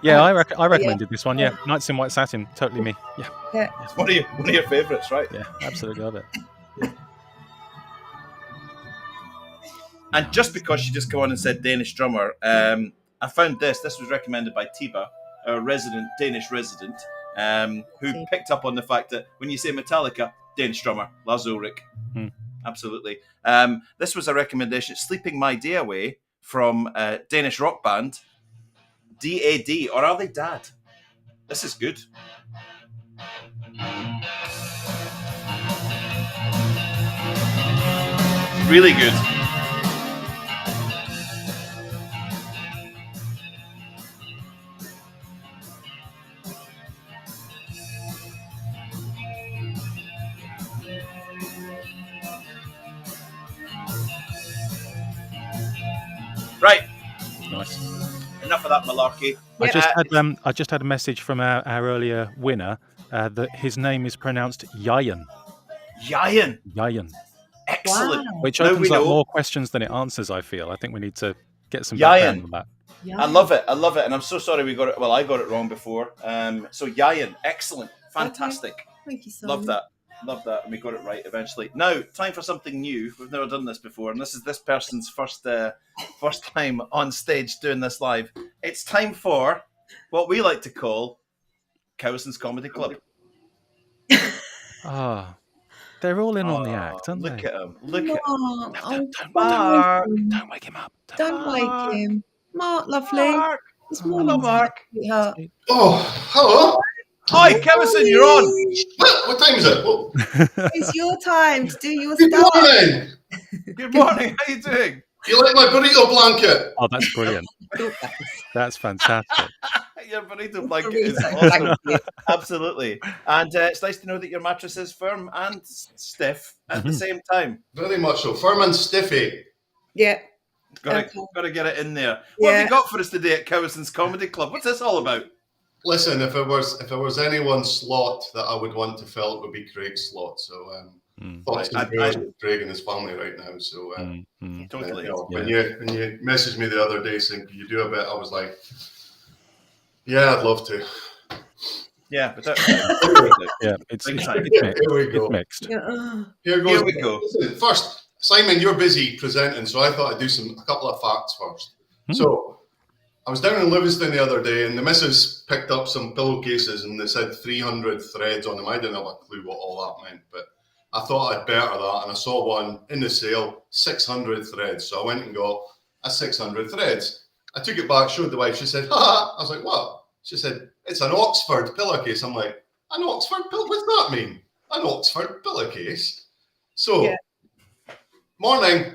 Yeah, I recommended this one. Yeah, Knights in White Satin, totally me. Yeah. It's one of your favourites, right? Yeah, absolutely love it. And just because she just come on and said Danish drummer, I found this. This was recommended by Tiba, our Danish resident, who picked up on the fact that when you say Metallica, Danish drummer, Lars Ulrich. Absolutely. This was a recommendation, Sleeping My Day Away, from a Danish rock band, DAD, or are they Dad? This is good. Really good. Right. Nice. Enough of that malarkey. I just had a message from our earlier winner that his name is pronounced Yayan. Yayan. Excellent. Wow. Which Now opens we up know. more questions than it answers, I feel. I think we need to get some Yayan. background on that. I love it. And I'm so sorry we got it. Well, I got it wrong before. So Yayan, excellent. Fantastic. Okay. Thank you so Love much. that. And we got it right eventually. Now, time for something new. We've never done this before. And this is this person's first time on stage doing this live. It's time for what we like to call Cowson's Comedy Club. Ah, they're all in on the act, aren't Look they? at him. Look at him. Don't wake him up. Don't wake him. Mark, lovely. Mark. It's Hello, morning, Mark. sweetheart. Oh, hello. Hi, Cowson, you're on. What time is it? Oh, It's your time to do your good stuff. morning. Good morning. How you doing? You like my burrito blanket? Oh, that's brilliant. That's fantastic. Your burrito blanket is Burrito, awesome. thank you. Absolutely. And it's nice to know that your mattress is firm and stiff at the same time. Very much so. Firm and stiffy. Yeah. Got Okay. to get it in there. What have Yeah. you got for us today at Cowson's Comedy Club? What's this all about? Listen, if it was anyone's slot that I would want to fill, it would be Craig's slot. So thoughts and prayers with Craig and his family right now. So Totally. When you messaged me the other day saying, "Can you do a bit?" I was like, "Yeah, I'd love to." Yeah, but Yeah, it's Big mixed. time. Here we go. It's mixed. Yeah. Here goes. Here we go. Listen, first, Simon, you're busy presenting, so I thought I'd do a couple of facts first. So I was down in Livingston the other day, and the missus picked up some pillowcases, and they said 300 threads on them. I didn't have a clue what all that meant, but I thought I'd better that, and I saw one in the sale, 600 threads. So I went and got a 600 threads. I took it back, showed the wife. She said, "Ha!" I was like, "What?" She said, "It's an Oxford pillowcase." I'm like, "An Oxford pillow? What's that mean? An Oxford pillowcase?" So, morning.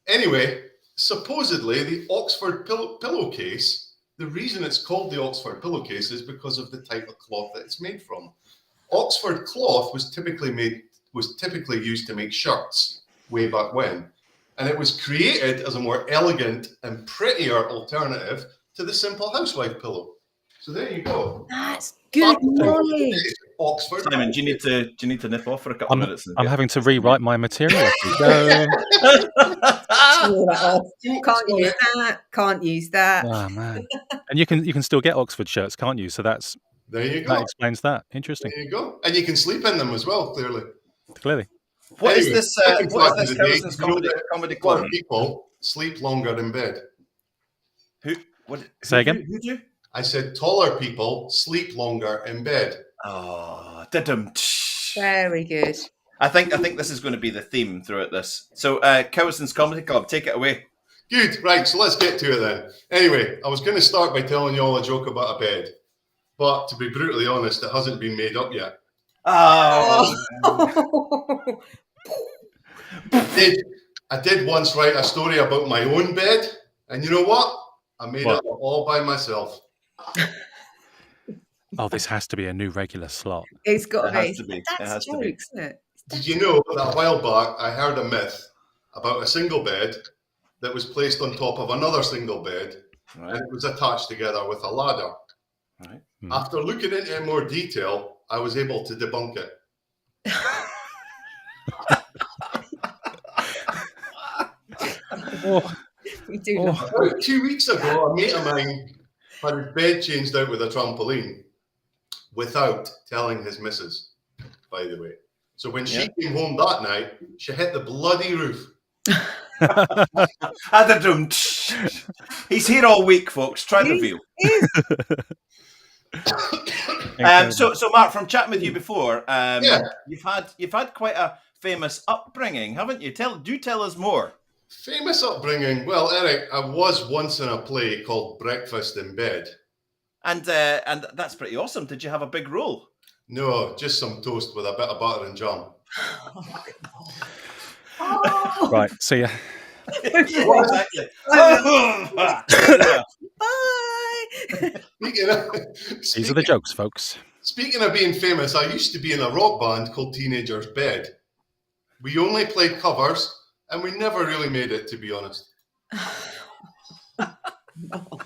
Anyway, supposedly the Oxford pillowcase, the reason it's called the Oxford pillowcase is because of the type of cloth that it's made from. Oxford cloth was typically used to make shirts way back when, and it was created as a more elegant and prettier alternative to the simple housewife pillow. So there you go. That's good knowledge. Oxford. Simon, do you need to nip off for a couple of minutes? I'm having to rewrite my material. as we go. Can't use that. Can't use that. Oh man! And you can still get Oxford shirts, can't you? So that's There you That go. explains that. Interesting. There you go. And you can sleep in them as well, clearly. Clearly. What is Anyway, this? second What fact is of this? the day, Cowson's you know that comedy a lot club. of people sleep longer in bed. Who? What? Say again? Who do? I said taller people sleep longer in bed. Oh, da-dum. Very good. I think this is going to be the theme throughout this. So, Cowson's Comedy Club, take it away. Good, right, so let's get to it then. Anyway, I was going to start by telling you all a joke about a bed. But to be brutally honest, it hasn't been made up yet. Oh. I did once write a story about my own bed, and you know what? I made What? it all by myself. Oh, this has to be a new regular slot. It's got It has to be. That's It has to jokes, be. isn't it? Did you know that a while back I heard a myth about a single bed that was placed on top of another single bed, Right. and it was attached together with a ladder? Right. After looking into it in more detail, I was able to debunk it. We do love it. About 2 weeks ago, a mate of mine had his bed changed out with a trampoline without telling his missus, by the way. So when she came home that night, she hit the bloody roof. Da-dum. He's here all week, folks. Try the view. So Mark, from chatting with you before, you've had quite a famous upbringing, haven't you? Do tell us more. Famous upbringing. Well, Eric, I was once in a play called Breakfast in Bed. And that's pretty awesome. Did you have a big role? No, just some toast with a bit of butter and jam. Right, see ya. Exactly. Bye. These are the jokes, folks. Speaking of being famous, I used to be in a rock band called Teenager's Bed. We only played covers, and we never really made it, to be honest.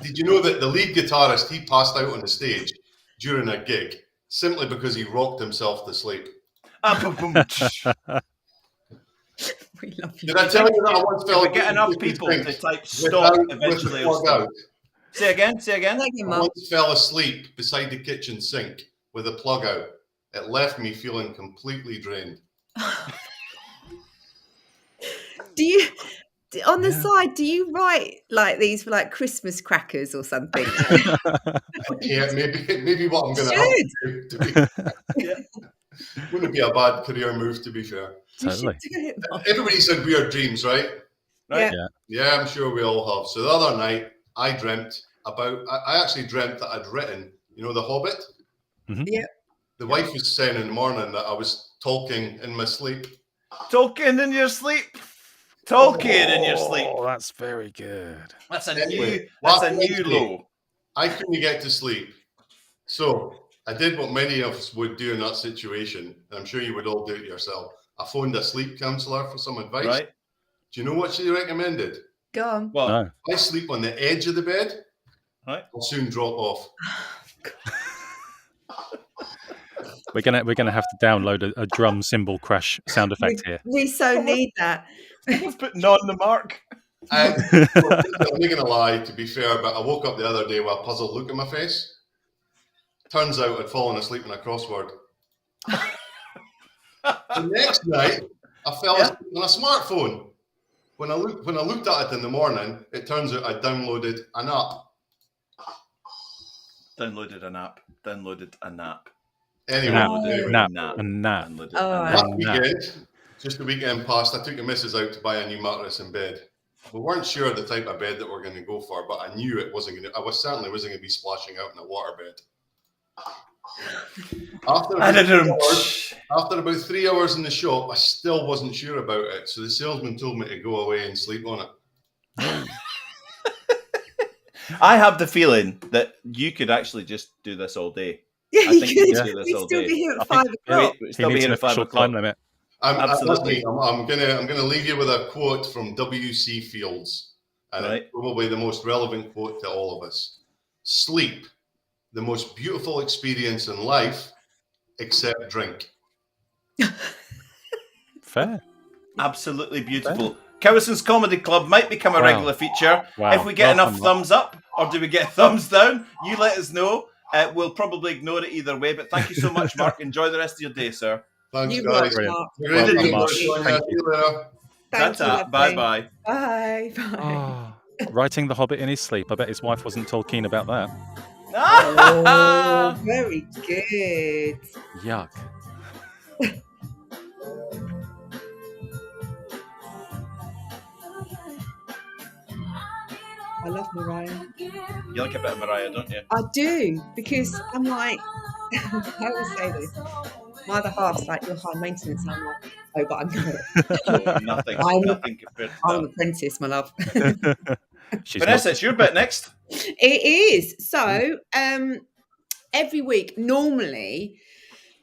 Did you know that the lead guitarist, he passed out on the stage during a gig simply because he rocked himself to sleep? We love you. Did I tell you that I once fell? We get enough people to type stop eventually. Say again. I once fell asleep beside the kitchen sink with a plug out. It left me feeling completely drained. Do you, on the side, do you write like these for like Christmas crackers or something? Yeah, maybe what I'm going to do. Wouldn't be a bad career move, to be fair. Totally. Everybody said weird dreams, right? Yeah. Yeah, I'm sure we all have. So the other night, I actually dreamt that I'd written, The Hobbit? Mm-hmm. Yeah. The wife was saying in the morning that I was talking in my sleep. Talking in your sleep. Talking in your sleep. Oh, that's very good. That's a Anyway, new low. I couldn't get to sleep. So I did what many of us would do in that situation, and I'm sure you would all do it yourself. I phoned a sleep counsellor for some advice. Right. Do you know what she recommended? Go on. Well, No. If I sleep on the edge of the bed, right. I'll soon drop off. We're gonna have to download a drum cymbal crash sound effect here. We so need that. Let's put on the mark. I'm not going to lie, to be fair, but I woke up the other day with a puzzled look on my face. Turns out I'd fallen asleep on a crossword. The next night, I fell asleep on a smartphone. When I looked at it in the morning, it turns out I downloaded an app. Downloaded a nap. Anyway, Nap. Downloaded Oh, a last nap. weekend, just the weekend past, I took the missus out to buy a new mattress and bed. We weren't sure the type of bed that we're going to go for, but I knew I certainly wasn't going to be splashing out in a waterbed. After about 3 hours in the shop, I still wasn't sure about it, so the salesman told me to go away and sleep on it. I have the feeling that you could actually just do this all day. Yeah, I think you could do we'd this all still day. be here at 5 o'clock. We'd He still be needs here an at 5 official o'clock. time limit. Absolutely. I'm gonna leave you with a quote from W.C. Fields, and Right. it's probably the most relevant quote to all of us. Sleep, the most beautiful experience in life, except drink. Fair. Absolutely beautiful. Cowson's Comedy Club might become a regular feature Wow. if we get enough Welcome. thumbs up, or do we get thumbs down? You let us know. We'll probably ignore it either way, but thank you so much, Mark. Enjoy the rest of your day, sir. Thanks, You guys. rock, Mark. Great Well to done, Mark. see you. Thank See you later. Thank you, Ta-ta. lovely. Bye-bye. Bye. Bye. Oh, writing The Hobbit in his sleep. I bet his wife wasn't all keen about that. Oh, very good. Yuck. I love Mariah. You like a bit of Mariah, don't you? I do, because I'm like, I always say this. My other half's like, you're high maintenance. I'm like, oh, but I'm not. Nothing compared to I'm an that. apprentice, my love. She's Vanessa, not- it's your bit next. It is. So every week, normally,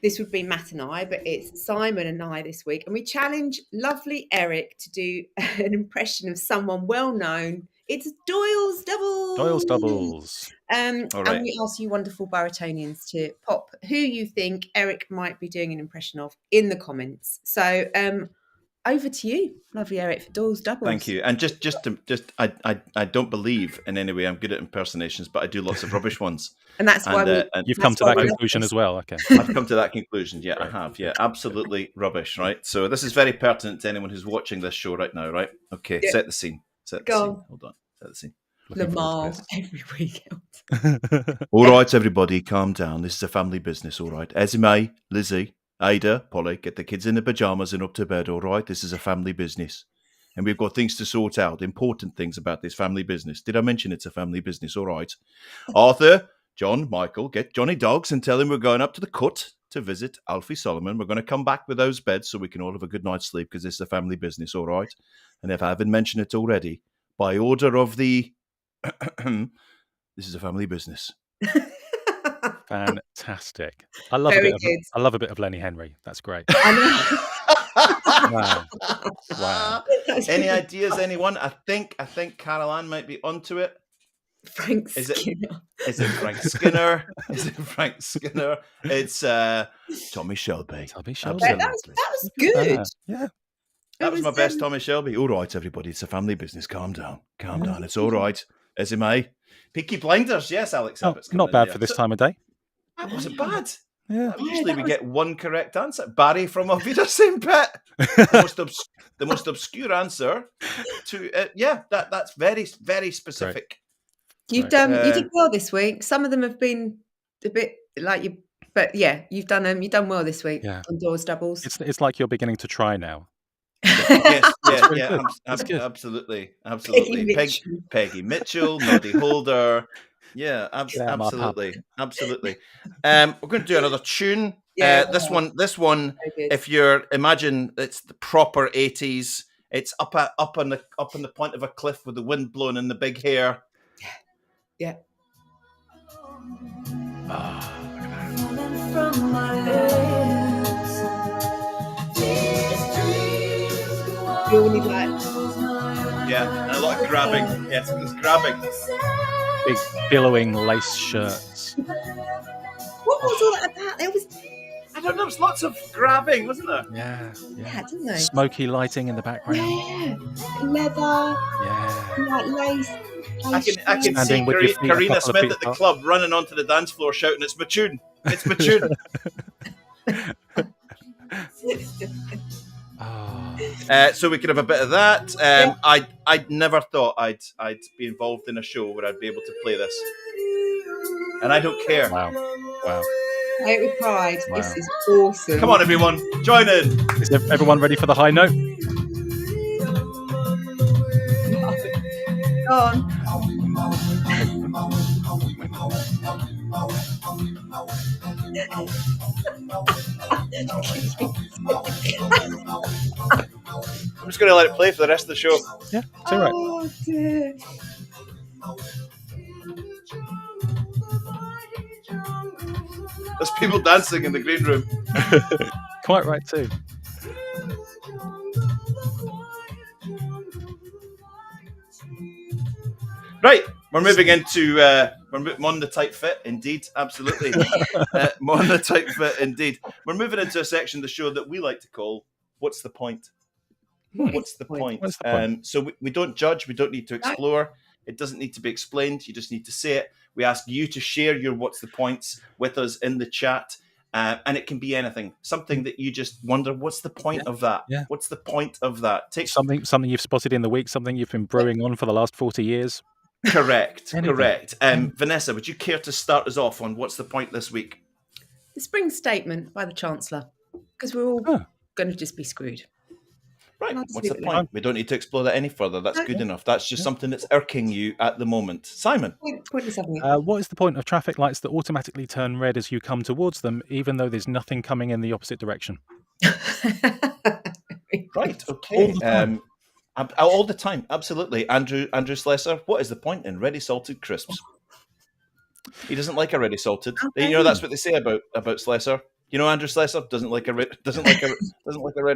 this would be Matt and I, but it's Simon and I this week. And we challenge lovely Eric to do an impression of someone well known. It's Doyle's Doubles. Doyle's Doubles. All And right. we ask you wonderful Baritonians to pop who you think Eric might be doing an impression of in the comments. So over to you, lovely Eric, for Doyle's Doubles. Thank you. And I don't believe in any way I'm good at impersonations, but I do lots of rubbish ones. And that's why and You've That's come to why that we love conclusion this. as well. Okay. I've come to that conclusion. Yeah, I have. Yeah, absolutely rubbish. Right. So this is very pertinent to anyone who's watching this show right now. Right. Okay. Yeah. Set the scene. Set the Go scene. on. Hold on. Set the scene. Looking forward Lamar to every weekend. All right, everybody, calm down. This is a family business. All right. Esme, Lizzie, Ada, Polly, get the kids in the pajamas and up to bed. All right. This is a family business. And we've got things to sort out, important things about this family business. Did I mention it's a family business? All right. Arthur, John, Michael, get Johnny Dogs and tell him we're going up to the cut to visit Alfie Solomon. We're going to come back with those beds so we can all have a good night's sleep because it's a family business. All right. And if I haven't mentioned it already, by order of the... this is a family business. Fantastic. I love Very a bit good. of I love a bit of Lenny Henry. That's great. I Wow. Wow. know. Any ideas, anyone? I think Carol Ann might be onto it. Frank Is it- Skinner. Is it Frank Skinner? Is it Frank Skinner? It's Tommy Shelby. Tommy Shelby. That was good. Yeah. That was my best Tommy Shelby. All right, everybody, it's a family business. Calm down. Calm down. It's all right. Esme. Peaky Blinders. Yes, Alex Oh, Abbott's coming not in bad there. for this So- time of day. That wasn't bad. Yeah. Usually that we was- get one correct answer. Barry from Auf Wiedersehen, Pet. The most obscure answer to that's very, very specific. You've Right. done. You did well this week. Some of them have been a bit like you, but yeah, you've done well this week Yeah. on Doors Doubles. It's like you're beginning to try now. Yes, really yeah, good. That's good. absolutely. Peggy Mitchell. Peggy Mitchell, Noddy Holder. Yeah, Yeah, my absolutely. We're going to do another tune. Yeah, This one. Very good. If you're imagine it's the proper 80s. It's up on the point of a cliff with the wind blowing in the big hair. Yeah. You all need like Yeah, and a lot of grabbing. Yes, it's grabbing. Big billowing lace shirts. what was all that about? There was I don't know. There was lots of grabbing, wasn't there? Yeah. yeah, didn't they? Smoky lighting in the background. Yeah, leather, Yeah. like lace. I can see Standing with your feet a Karina couple of Smith feet at the apart. club running onto the dance floor shouting, "It's my tune! It's my tune!" Oh. So we could have a bit of that. I never thought I'd be involved in a show where I'd be able to play this, and I don't care. Wow. Wow. Play it with pride. Wow. This is awesome. Come on, everyone, join in. Is everyone ready for the high note? Go on. I'm just going to let it play for the rest of the show. Yeah, it's all right. Oh dear. There's people dancing in the green room. Quite right too. Right, we're moving into we're on the tight fit, indeed, absolutely. On the tight fit, indeed. We're moving into a section of the show that we like to call "What's the Point?" What's the point? What's the point? So we don't judge. We don't need to explore. It doesn't need to be explained. You just need to say it. We ask you to share your what's the points with us in the chat. And it can be anything, something that you just wonder, what's the point of that? Yeah. What's the point of that? Take Something you've spotted in the week, something you've been brewing on for the last 40 years. Correct, Anything. correct. Vanessa, would you care to start us off on what's the point this week? The spring statement by the Chancellor, because we're all going to just be screwed. Right, I'll just what's leave the it point? We don't need to explore that any further. That's good enough. That's just something that's irking you at the moment. Simon? Pointless having it. What is the point of traffic lights that automatically turn red as you come towards them, even though there's nothing coming in the opposite direction? Right, okay. All the time, absolutely. Andrew Slesser, what is the point in ready salted crisps? He doesn't like a ready salted. Okay. You know, that's what they say about Slesser. You know, Andrew Slesser doesn't like a ready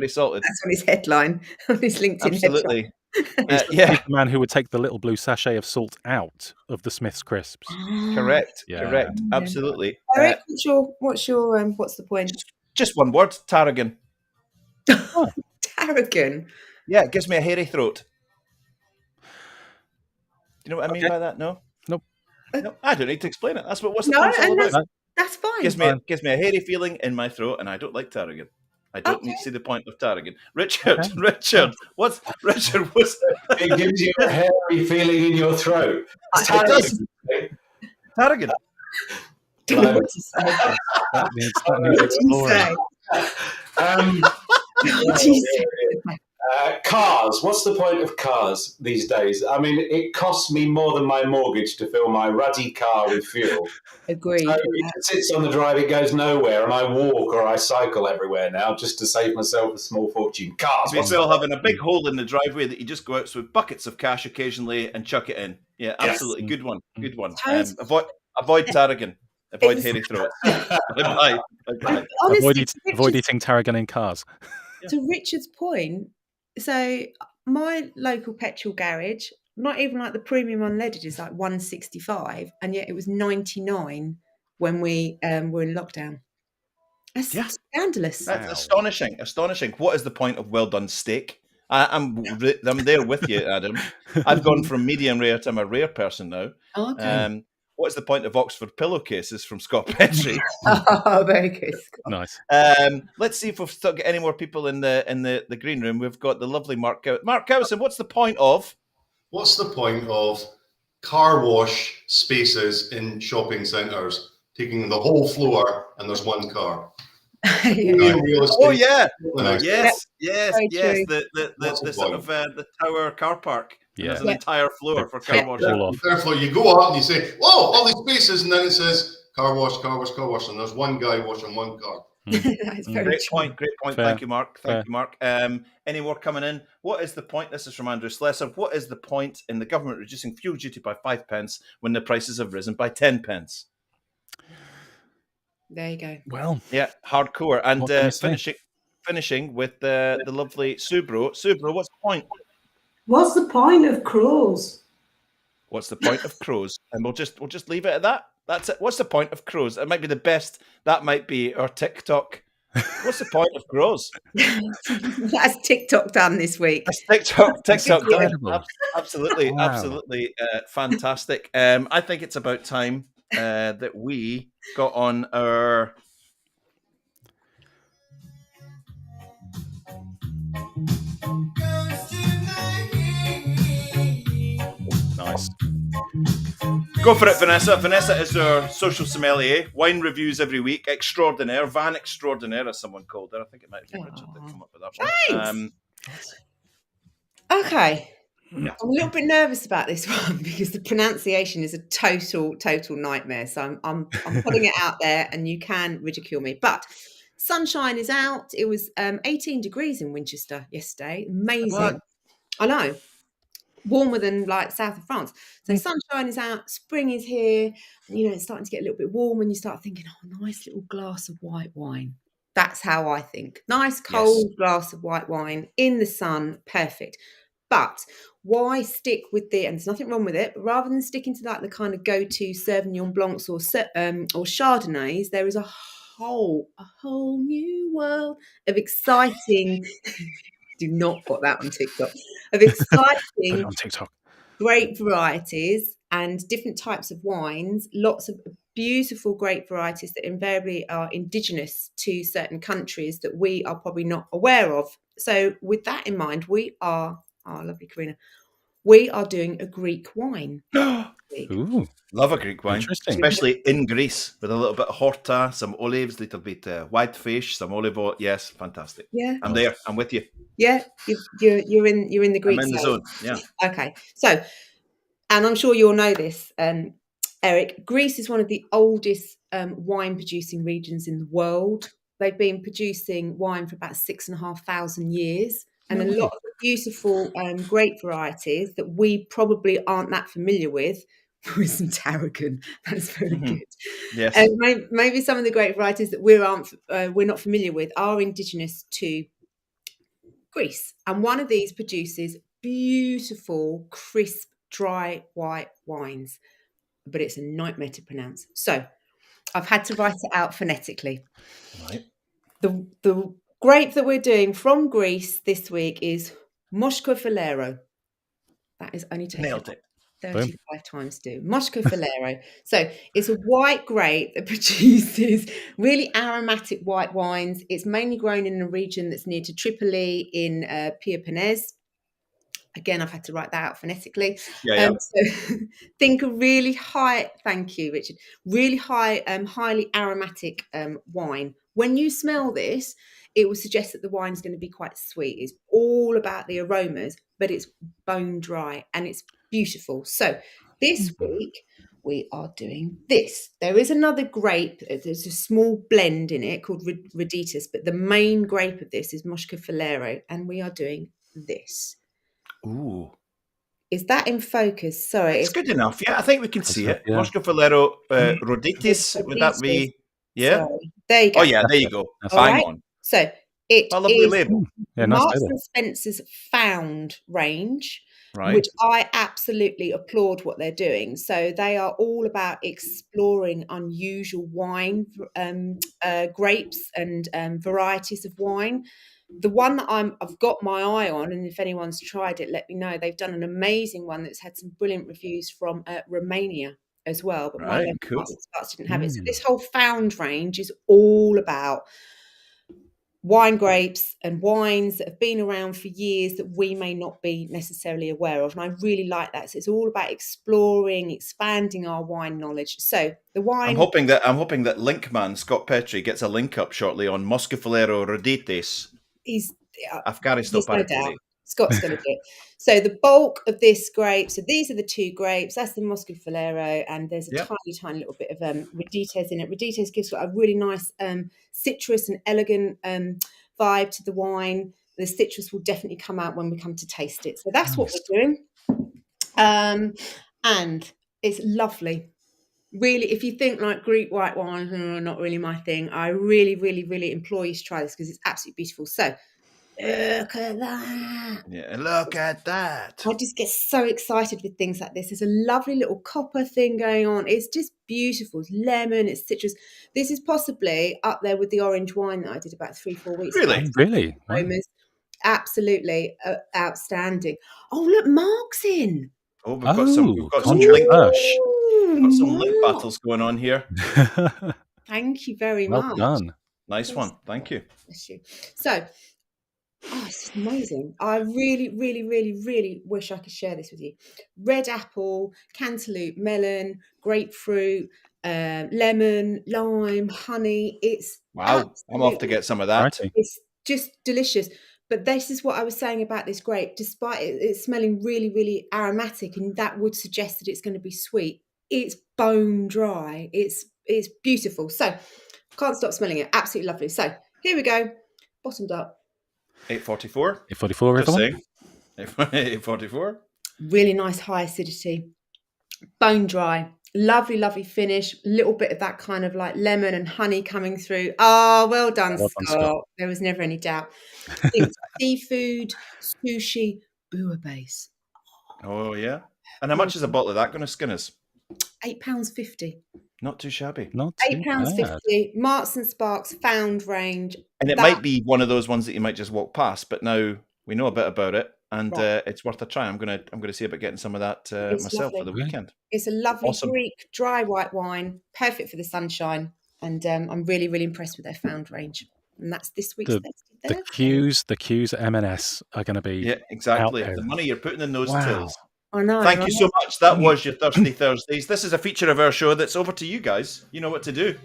salted. That's on his headline, on his LinkedIn Absolutely. He's the man who would take the little blue sachet of salt out of the Smith's crisps. headline. Correct. Yeah. Correct. Absolutely. Eric, what's the point? Just one word, tarragon. Tarragon. Yeah, it gives me a hairy throat. Do you know what I mean by that? No? Nope. No, I don't need to explain it. That's what what's the No, point's all and about. that's fine. Gives me a hairy feeling in my throat, and I don't like tarragon. I don't need to see the point of tarragon. Richard, what's It gives you a hairy feeling in your throat. It does. Tarragon. Don't know what to say. That needs What do you exploring. say? What do you say? Cars. What's the point of cars these days? I mean, it costs me more than my mortgage to fill my ruddy car with fuel. Agreed. So it sits on the drive, it goes nowhere, and I walk or I cycle everywhere now just to save myself a small fortune. Cars. It's well having a big hole in the driveway that you just go out with buckets of cash occasionally and chuck it in. Yeah, absolutely. Good one. Good one. Avoid tarragon. Avoid hairy throats. Bye. Honestly, Avoid eating tarragon in cars. to Richard's point, so my local petrol garage, not even like the premium unleaded, is like 165, and yet it was 99 when we were in lockdown. That's scandalous. That's astonishing. Astonishing. What is the point of well done steak? I'm there with you, Adam. I've gone from medium rare to I'm a rare person now. Okay. What is the point of Oxford pillowcases from Scott Petrie? Oh, very good. Nice. Let's see if we've still got any more people in the green room. We've got the lovely Mark Cowson. What's the point of? What's the point of car wash spaces in shopping centres, taking the whole floor and there's one car? Oh yeah, Nice. yes. Very true. The sort of the tower car park. Yeah. There's an entire floor for car wash. Therefore, you go up and you say, "Whoa, all these spaces," and then it says car wash, and there's one guy washing one car. That's very Great true. point. Fair. Thank you, Mark. Thank you, Mark. Any more coming in? What is the point? This is from Andrew Slesser. What is the point in the government reducing fuel duty by 5p when the prices have risen by 10p? There you go. Well, Yeah, hardcore. And What can you say? finishing with the lovely Subro. Subro, what's the point? What's the point of crows? What's the point of crows? And we'll just leave it at that. That's it. What's the point of crows? It might be the best. That might be our TikTok. What's the point of crows? That's TikTok done this week. That's TikTok done. Incredible. Absolutely, Wow. absolutely fantastic. I think it's about time that we got on our. Nice. Go for it, Vanessa. Vanessa is our social sommelier. Wine reviews every week. Extraordinaire. Van Extraordinaire, as someone called her. I think it might have been Richard that came up with that one. Thanks. Okay. I'm a little bit nervous about this one because the pronunciation is a total nightmare. So I'm putting it out there, and you can ridicule me. But sunshine is out. It was 18 degrees in Winchester yesterday. Amazing. What? I know. Warmer than like south of France. So sunshine is out, spring is here, and it's starting to get a little bit warm, and you start thinking, oh, nice little glass of white wine. That's how I think. Nice cold glass of white wine in the sun, perfect. But why stick with and there's nothing wrong with it, but rather than sticking to the kind of go-to Sauvignon Blancs or Chardonnays, there is a whole new world of exciting do not put that on TikTok. Of exciting, on TikTok. great varieties, and different types of wines, lots of beautiful grape varieties that invariably are indigenous to certain countries that we are probably not aware of. So with that in mind, we are, lovely Karina, we are doing a Greek wine. Ooh, Love a Greek wine, interesting. especially in Greece with a little bit of horta, some olives, little bit white fish, some olive oil. Yes, fantastic. Yeah, I'm there. I'm with you. yeah, you're in the Greek I'm in the zone. Yeah. Okay, so, and I'm sure you'll know this, Eric, Greece is one of the oldest wine producing regions in the world. They've been producing wine for about 6,500 years, and No a way. lot of the beautiful grape varieties that we probably aren't that familiar with. Some tarragon, that's very Mhm. good. Yes. And maybe some of the grape varieties that we're not familiar with are indigenous to Greece, and one of these produces beautiful, crisp, dry white wines, but it's a nightmare to pronounce. So I've had to write it out phonetically. Right. The grape that we're doing from Greece this week is Moscofilero. That is only taken Nailed it. 35 times to do. Moscofilero. So it's a white grape that produces really aromatic white wines. It's mainly grown in a region that's near to Tripoli in Peloponnese. Again, I've had to write that out phonetically. Yeah. So think a really high, thank you, Richard, really high, highly aromatic wine. When you smell this, it will suggest that the wine is going to be quite sweet. It's all about the aromas, but it's bone dry and it's beautiful. So this week we are doing this. There is another grape. There's a small blend in it called Reditus, but the main grape of this is Moscofilero, and we are doing this. Ooh. Is that in focus? Sorry. It's good enough. Yeah, I think we can see it. Yeah. Moscofilero Roditis. Would that be? Yeah. Sorry. There you go. Oh, yeah. There you go. That's All Bang right. on. So it A lovely is label. Yeah, nice Marks label. and Spencer's Found range, Right. which I absolutely applaud what they're doing. So they are all about exploring unusual wine, grapes and varieties of wine. The one that I've got my eye on, and if anyone's tried it, let me know. They've done an amazing one that's had some brilliant reviews from Romania as well, but my Right, local cool. Marks and Spencer didn't have it. So this whole Found range is all about wine grapes and wines that have been around for years that we may not be necessarily aware of. And I really like that. So it's all about exploring, expanding our wine knowledge. So the wine... I'm hoping that Linkman, Scott Petrie, gets a link up shortly on Moscofilero Roditis. I've got to stop no at it doubt. today. Scott's going to do it. So the bulk of this grape, so these are the two grapes, that's the Moscofilero, and there's a tiny little bit of Redites in it. Redites gives a really nice citrus and elegant vibe to the wine. The citrus will definitely come out when we come to taste it. So that's what we're doing. And it's lovely. Really, if you think like Greek white wines are not really my thing, I really, really, really implore you to try this because it's absolutely beautiful. So look at that. Yeah, look at that. I just get so excited with things like this. There's a lovely little copper thing going on. It's just beautiful. It's lemon, it's citrus. This is possibly up there with the orange wine that I did about 3-4 weeks ago. Really? Wow. Absolutely outstanding. Oh, look, Mark's in. Oh, we've got some link, got some link battles going on here. Thank you very Well much. done. Nice one. Thank you. Bless you. So, this is amazing. I really, really, really, really wish I could share this with you. Red apple, cantaloupe, melon, grapefruit, lemon, lime, honey. It's wow. I'm off to get some of that. Righty. It's just delicious. But this is what I was saying about this grape. Despite it smelling really, really aromatic, and that would suggest that it's going to be sweet, it's bone dry. It's beautiful. So can't stop smelling it. Absolutely lovely. So here we go. Bottomed up. 844. 844, Just everyone. saying. 844. Really nice high acidity. Bone dry. Lovely, lovely finish. A little bit of that kind of like lemon and honey coming through. Oh, well done, Scott. There was never any doubt. It's seafood, sushi, bouillabaisse. Oh, yeah. And how much is a bottle of that going to skin us? £8.50. Not too shabby. Not too £8.50. Marks and Sparks Found range. And it might be one of those ones that you might just walk past, but now we know a bit about it and Right. it's worth a try. I'm gonna see about getting some of that It's myself for lovely. the weekend. It's a lovely Awesome. Greek dry white wine, perfect for the sunshine. And I'm really, really impressed with their Found range. And that's this week's Thirsty Thursday. The queues at M&S are going to be Yeah, exactly. out there. The money you're putting in those Wow. tills. I know. Thank right? you so much. That was your Thirsty Thursdays. This is a feature of our show that's over to you guys. You know what to do.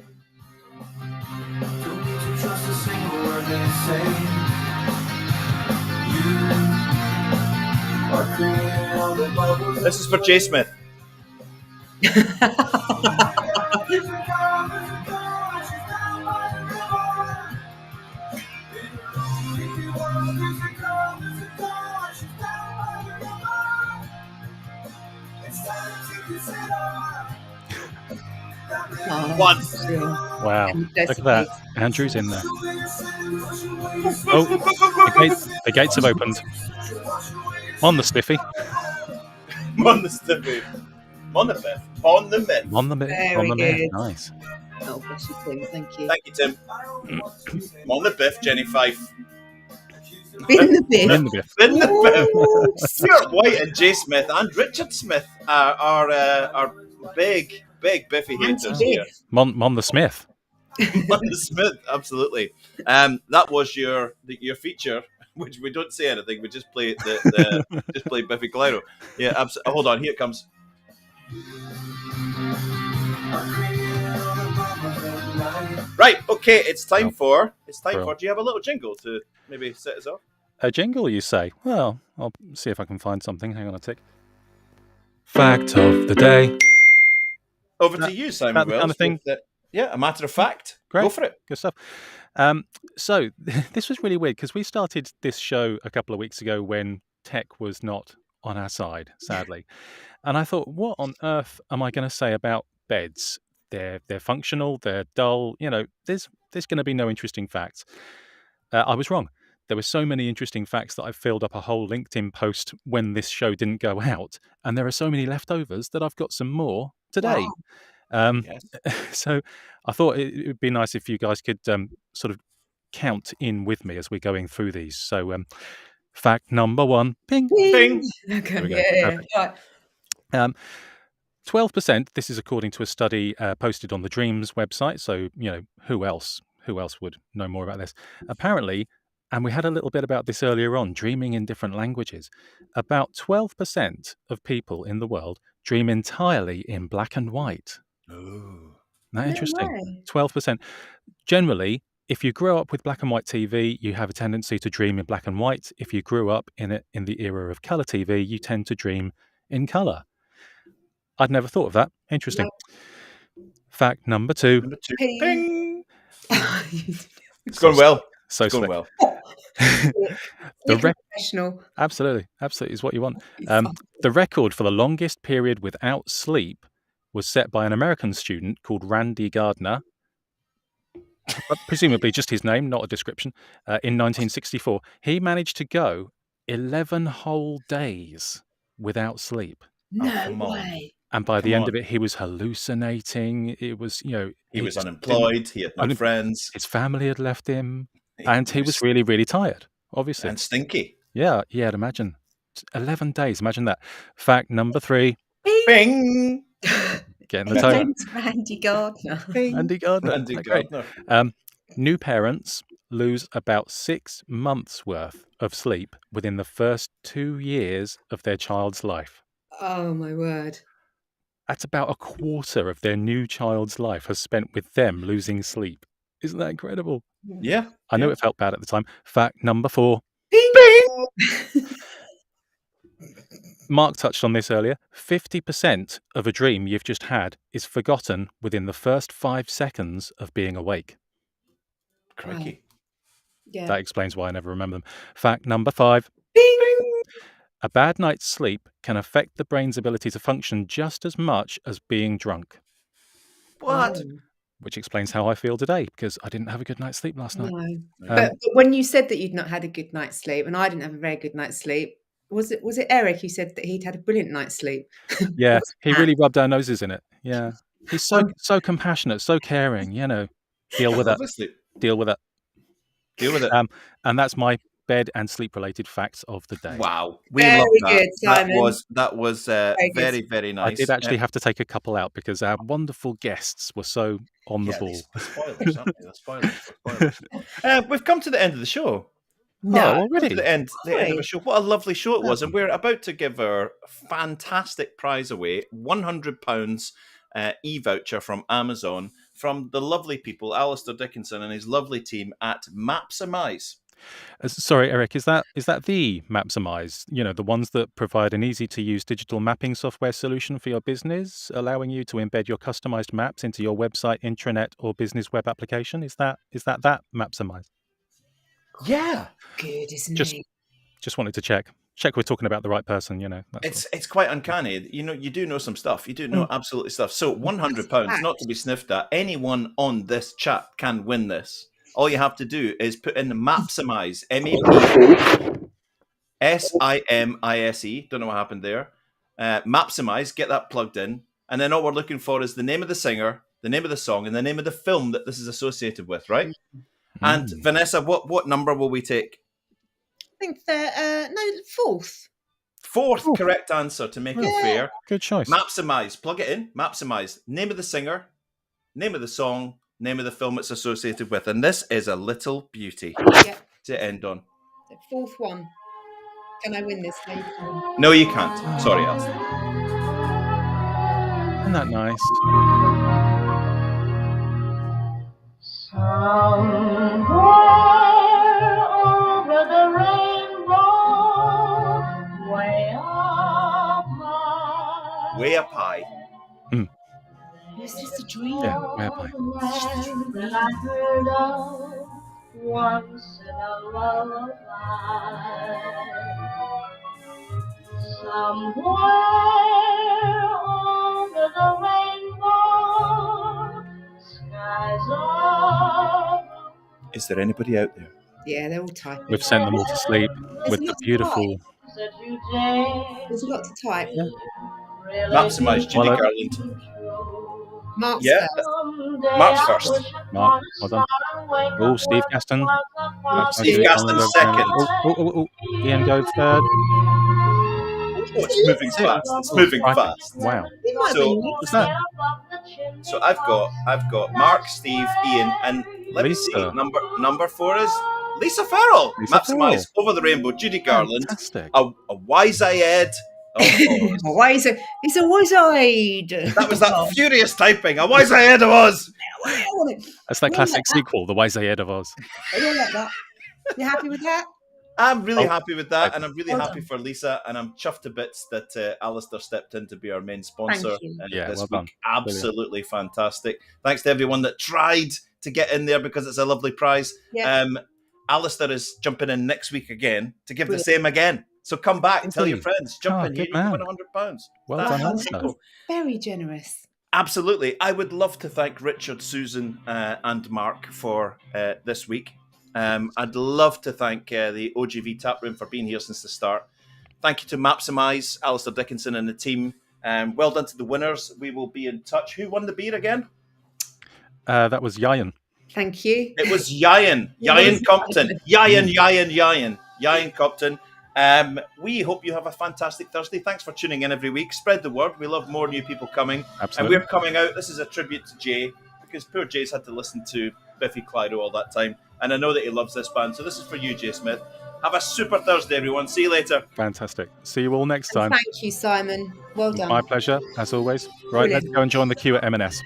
This is for Jay Smith. One. Wow. Look at that. Andrew's in there. Oh, the gates have opened. On the stiffy. On the stiffy. On the fifth. On the myth. On the myth. Very On the myth. good. Nice. Oh, bless you, Tim. Thank you. Thank you, Tim. On the biff, Jenny Fife. Bin the Biff. In the biff. In the biff. Stuart White and Jay Smith and Richard Smith are big biffy haters here. Mon the Smith. Mon the Smith, absolutely. That was your feature, which we don't say anything. We just play just play Biffy Clyro. Yeah, absolutely. Hold on, here it comes. Right, okay, it's time for. Do you have a little jingle to maybe set us off? A jingle, you say? Well, I'll see if I can find something. Hang on a tick. Fact of the day. Over to you, Simon that Wells. kind of thing? Yeah, a matter of fact. Great. Go for it. Good stuff. So this was really weird because we started this show a couple of weeks ago when tech was not on our side, sadly. And I thought, what on earth am I going to say about beds? They're functional, they're dull. You know, there's going to be no interesting facts. I was wrong. There were so many interesting facts that I filled up a whole LinkedIn post when this show didn't go out. And there are so many leftovers that I've got some more today. Wow. Yes. So I thought it would be nice if you guys could sort of count in with me as we're going through these. So fact number 1, ping, Bing. Okay. There we go. Yeah. Perfect. Right. 12%, this is according to a study posted on the Dreams website. So, you know, who else would know more about this? Apparently, and we had a little bit about this earlier on, dreaming in different languages. About 12% of people in the world dream entirely in black and white. Oh. Isn't that interesting? way. 12%. Generally, if you grow up with black and white TV, you have a tendency to dream in black and white. If you grew up in the era of color TV, you tend to dream in color. I'd never thought of that. Interesting. No. Fact number 2. Number 2. Ping. Bing. It's going well. So It's going slick. well. Professional. Absolutely is what you want. The record for the longest period without sleep was set by an American student called Randy Gardner, presumably just his name, not a description, in 1964. He managed to go 11 whole days without sleep. No come on. way. And by the Come end on. of it, he was hallucinating. It was, you know, He was just unemployed. He had no didn't- friends. his family had left him, and he was really, really tired, obviously. and stinky. Yeah, I'd imagine. 11 days, imagine that. Fact number 3, Bing. getting the tone. Name's Randy Gardner. Andy Gardner. Randy Isn't that great? Gardner. New parents lose about 6 months worth of sleep within the first 2 years of their child's life. Oh my word. That's about a quarter of their new child's life has spent with them losing sleep. Isn't that incredible? Yeah. I know Yeah. it felt bad at the time. Fact number 4. Bing. Mark touched on this earlier. 50% of a dream you've just had is forgotten within the first 5 seconds of being awake. Crikey. Yeah. That explains why I never remember them. Fact number 5. Bing. A bad night's sleep can affect the brain's ability to function just as much as being drunk, What? Oh, which explains how I feel today because I didn't have a good night's sleep last night. no. No. But when you said that you'd not had a good night's sleep, and I didn't have a very good night's sleep, was it Eric who said that he'd had a brilliant night's sleep? Yeah, Was he that- really rubbed our noses in it. Yeah, he's so compassionate, so caring. You know, deal with it. Obviously. Deal with it. Deal with it. And that's my bed and sleep-related facts of the day. Wow, we Very love that. good, Simon. That was Very good. very, very nice. I did actually have to take a couple out because our wonderful guests were so on the ball. The spoilers, aren't they? The spoilers. We've come to the end of the show. No, already. To the end of the show. What a lovely show it was. And we're about to give our fantastic prize away, £100 e-voucher from Amazon from the lovely people, Alistair Dickinson and his lovely team at Mapsimize. Sorry, Eric, is that the Mapsimize? You know, the ones that provide an easy-to-use digital mapping software solution for your business, allowing you to embed your customized maps into your website, intranet, or business web application? Is that Mapsimize? Yeah. good, isn't Just- it? Just wanted to check we're talking about the right person. You know, It's quite uncanny. You know, you do know some stuff. You do know absolutely stuff. So £100, not to be sniffed at. Anyone on this chat can win this. All you have to do is put in Mapsimize, MAPSIMISE. Don't know what happened there. Mapsimize, get that plugged in. And then all we're looking for is the name of the singer, the name of the song, and the name of the film that this is associated with, right? And Vanessa, what number will we take? I think fourth. Fourth correct answer to make it fair. good choice. Mapsimize, plug it in. Mapsimize, name of the singer, name of the song, name of the film it's associated with. And this is a little beauty Yeah, to end on. the fourth one. Can I win this, please? No, you can't. Sorry, Alison. Isn't that nice? Somewhere over the rainbow, way up high. Way up high. It's just a dream. Yeah, way up high. That I heard of once in a lullaby. Somewhere over the rainbow, skies are blue. Is there anybody out there? Yeah, they're all typing. We've sent them all to sleep with the beautiful. That you dare There's a lot to type. Yeah. really Mapsimize, Judy Well, Garland. Mark's Yeah, first. Mark's first. Mark, well done. Oh, Steve Gaston. Steve Gaston second. Oh, Ian Gove third. Oh, it's moving fast. It's moving Crikey. fast. Wow. It might So- be. What's that? So I've got Mark, Steve, Ian, and let me see. Lisa. Number 4 is Lisa Farrell. Lisa Mapsimize, Over the Rainbow, Judy Garland, Fantastic. a wise-eyed. It's a wise-eyed. That was that furious typing. A wise-eyed of us. That's that classic sequel, The Wise Ahead of Oz. I don't like that. You happy with that? I'm really Oh, happy with that, and I'm really well happy for Lisa, and I'm chuffed to bits that Alistair stepped in to be our main sponsor Thank you. Yeah, this well week. done. Absolutely fantastic. Thanks to everyone that tried to get in there because it's a lovely prize. Yeah. Alistair is jumping in next week again to give the same again. So come back, tell your Indeed. friends, jump in here, good you can man. win £100. Well That's done, fantastic. Alistair. Very generous. Absolutely. I would love to thank Richard, Susan, and Mark for this week. I'd love to thank the OGV Tap Room for being here since the start. Thank you to Mapsimize, Alistair Dickinson and the team. Well done to the winners. We will be in touch. Who won the beer again? That was Yayan. Thank you. It was Yayan. Yayan Compton. Yayan Compton. We hope you have a fantastic Thursday. Thanks for tuning in every week. Spread the word. We love more new people coming. Absolutely. And we're coming out. This is a tribute to Jay, because poor Jay's had to listen to Biffy Clyro all that time. And I know that he loves this band. So this is for you, Jay Smith. Have a super Thursday, everyone. See you later. Fantastic. See you all next time. Thank you, Simon. Well done. My pleasure, as always. Right, let's Brilliant. go and join the queue at M&S.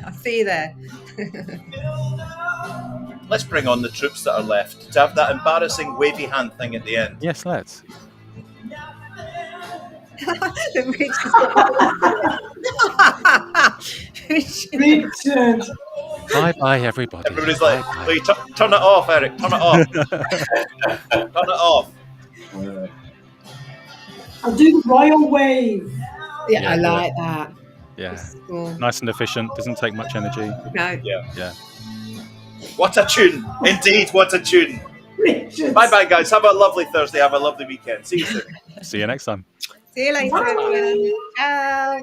I'll see you there. Let's bring on the troops that are left to have that embarrassing wavy hand thing at the end. Yes, let's. Richard. Bye-bye, everybody. Everybody's like, Bye-bye. "Will you turn it off, Eric. Turn it off. Turn it off. I'll do the royal wave. Yeah, Yeah, I do like that. Yeah. It's cool. Nice and efficient. Doesn't take much energy. No. Yeah. What a tune. Indeed, what a tune. Richard. Bye-bye, guys. Have a lovely Thursday. Have a lovely weekend. See you soon. See you next time. See you later. Bye. Everyone. Ciao.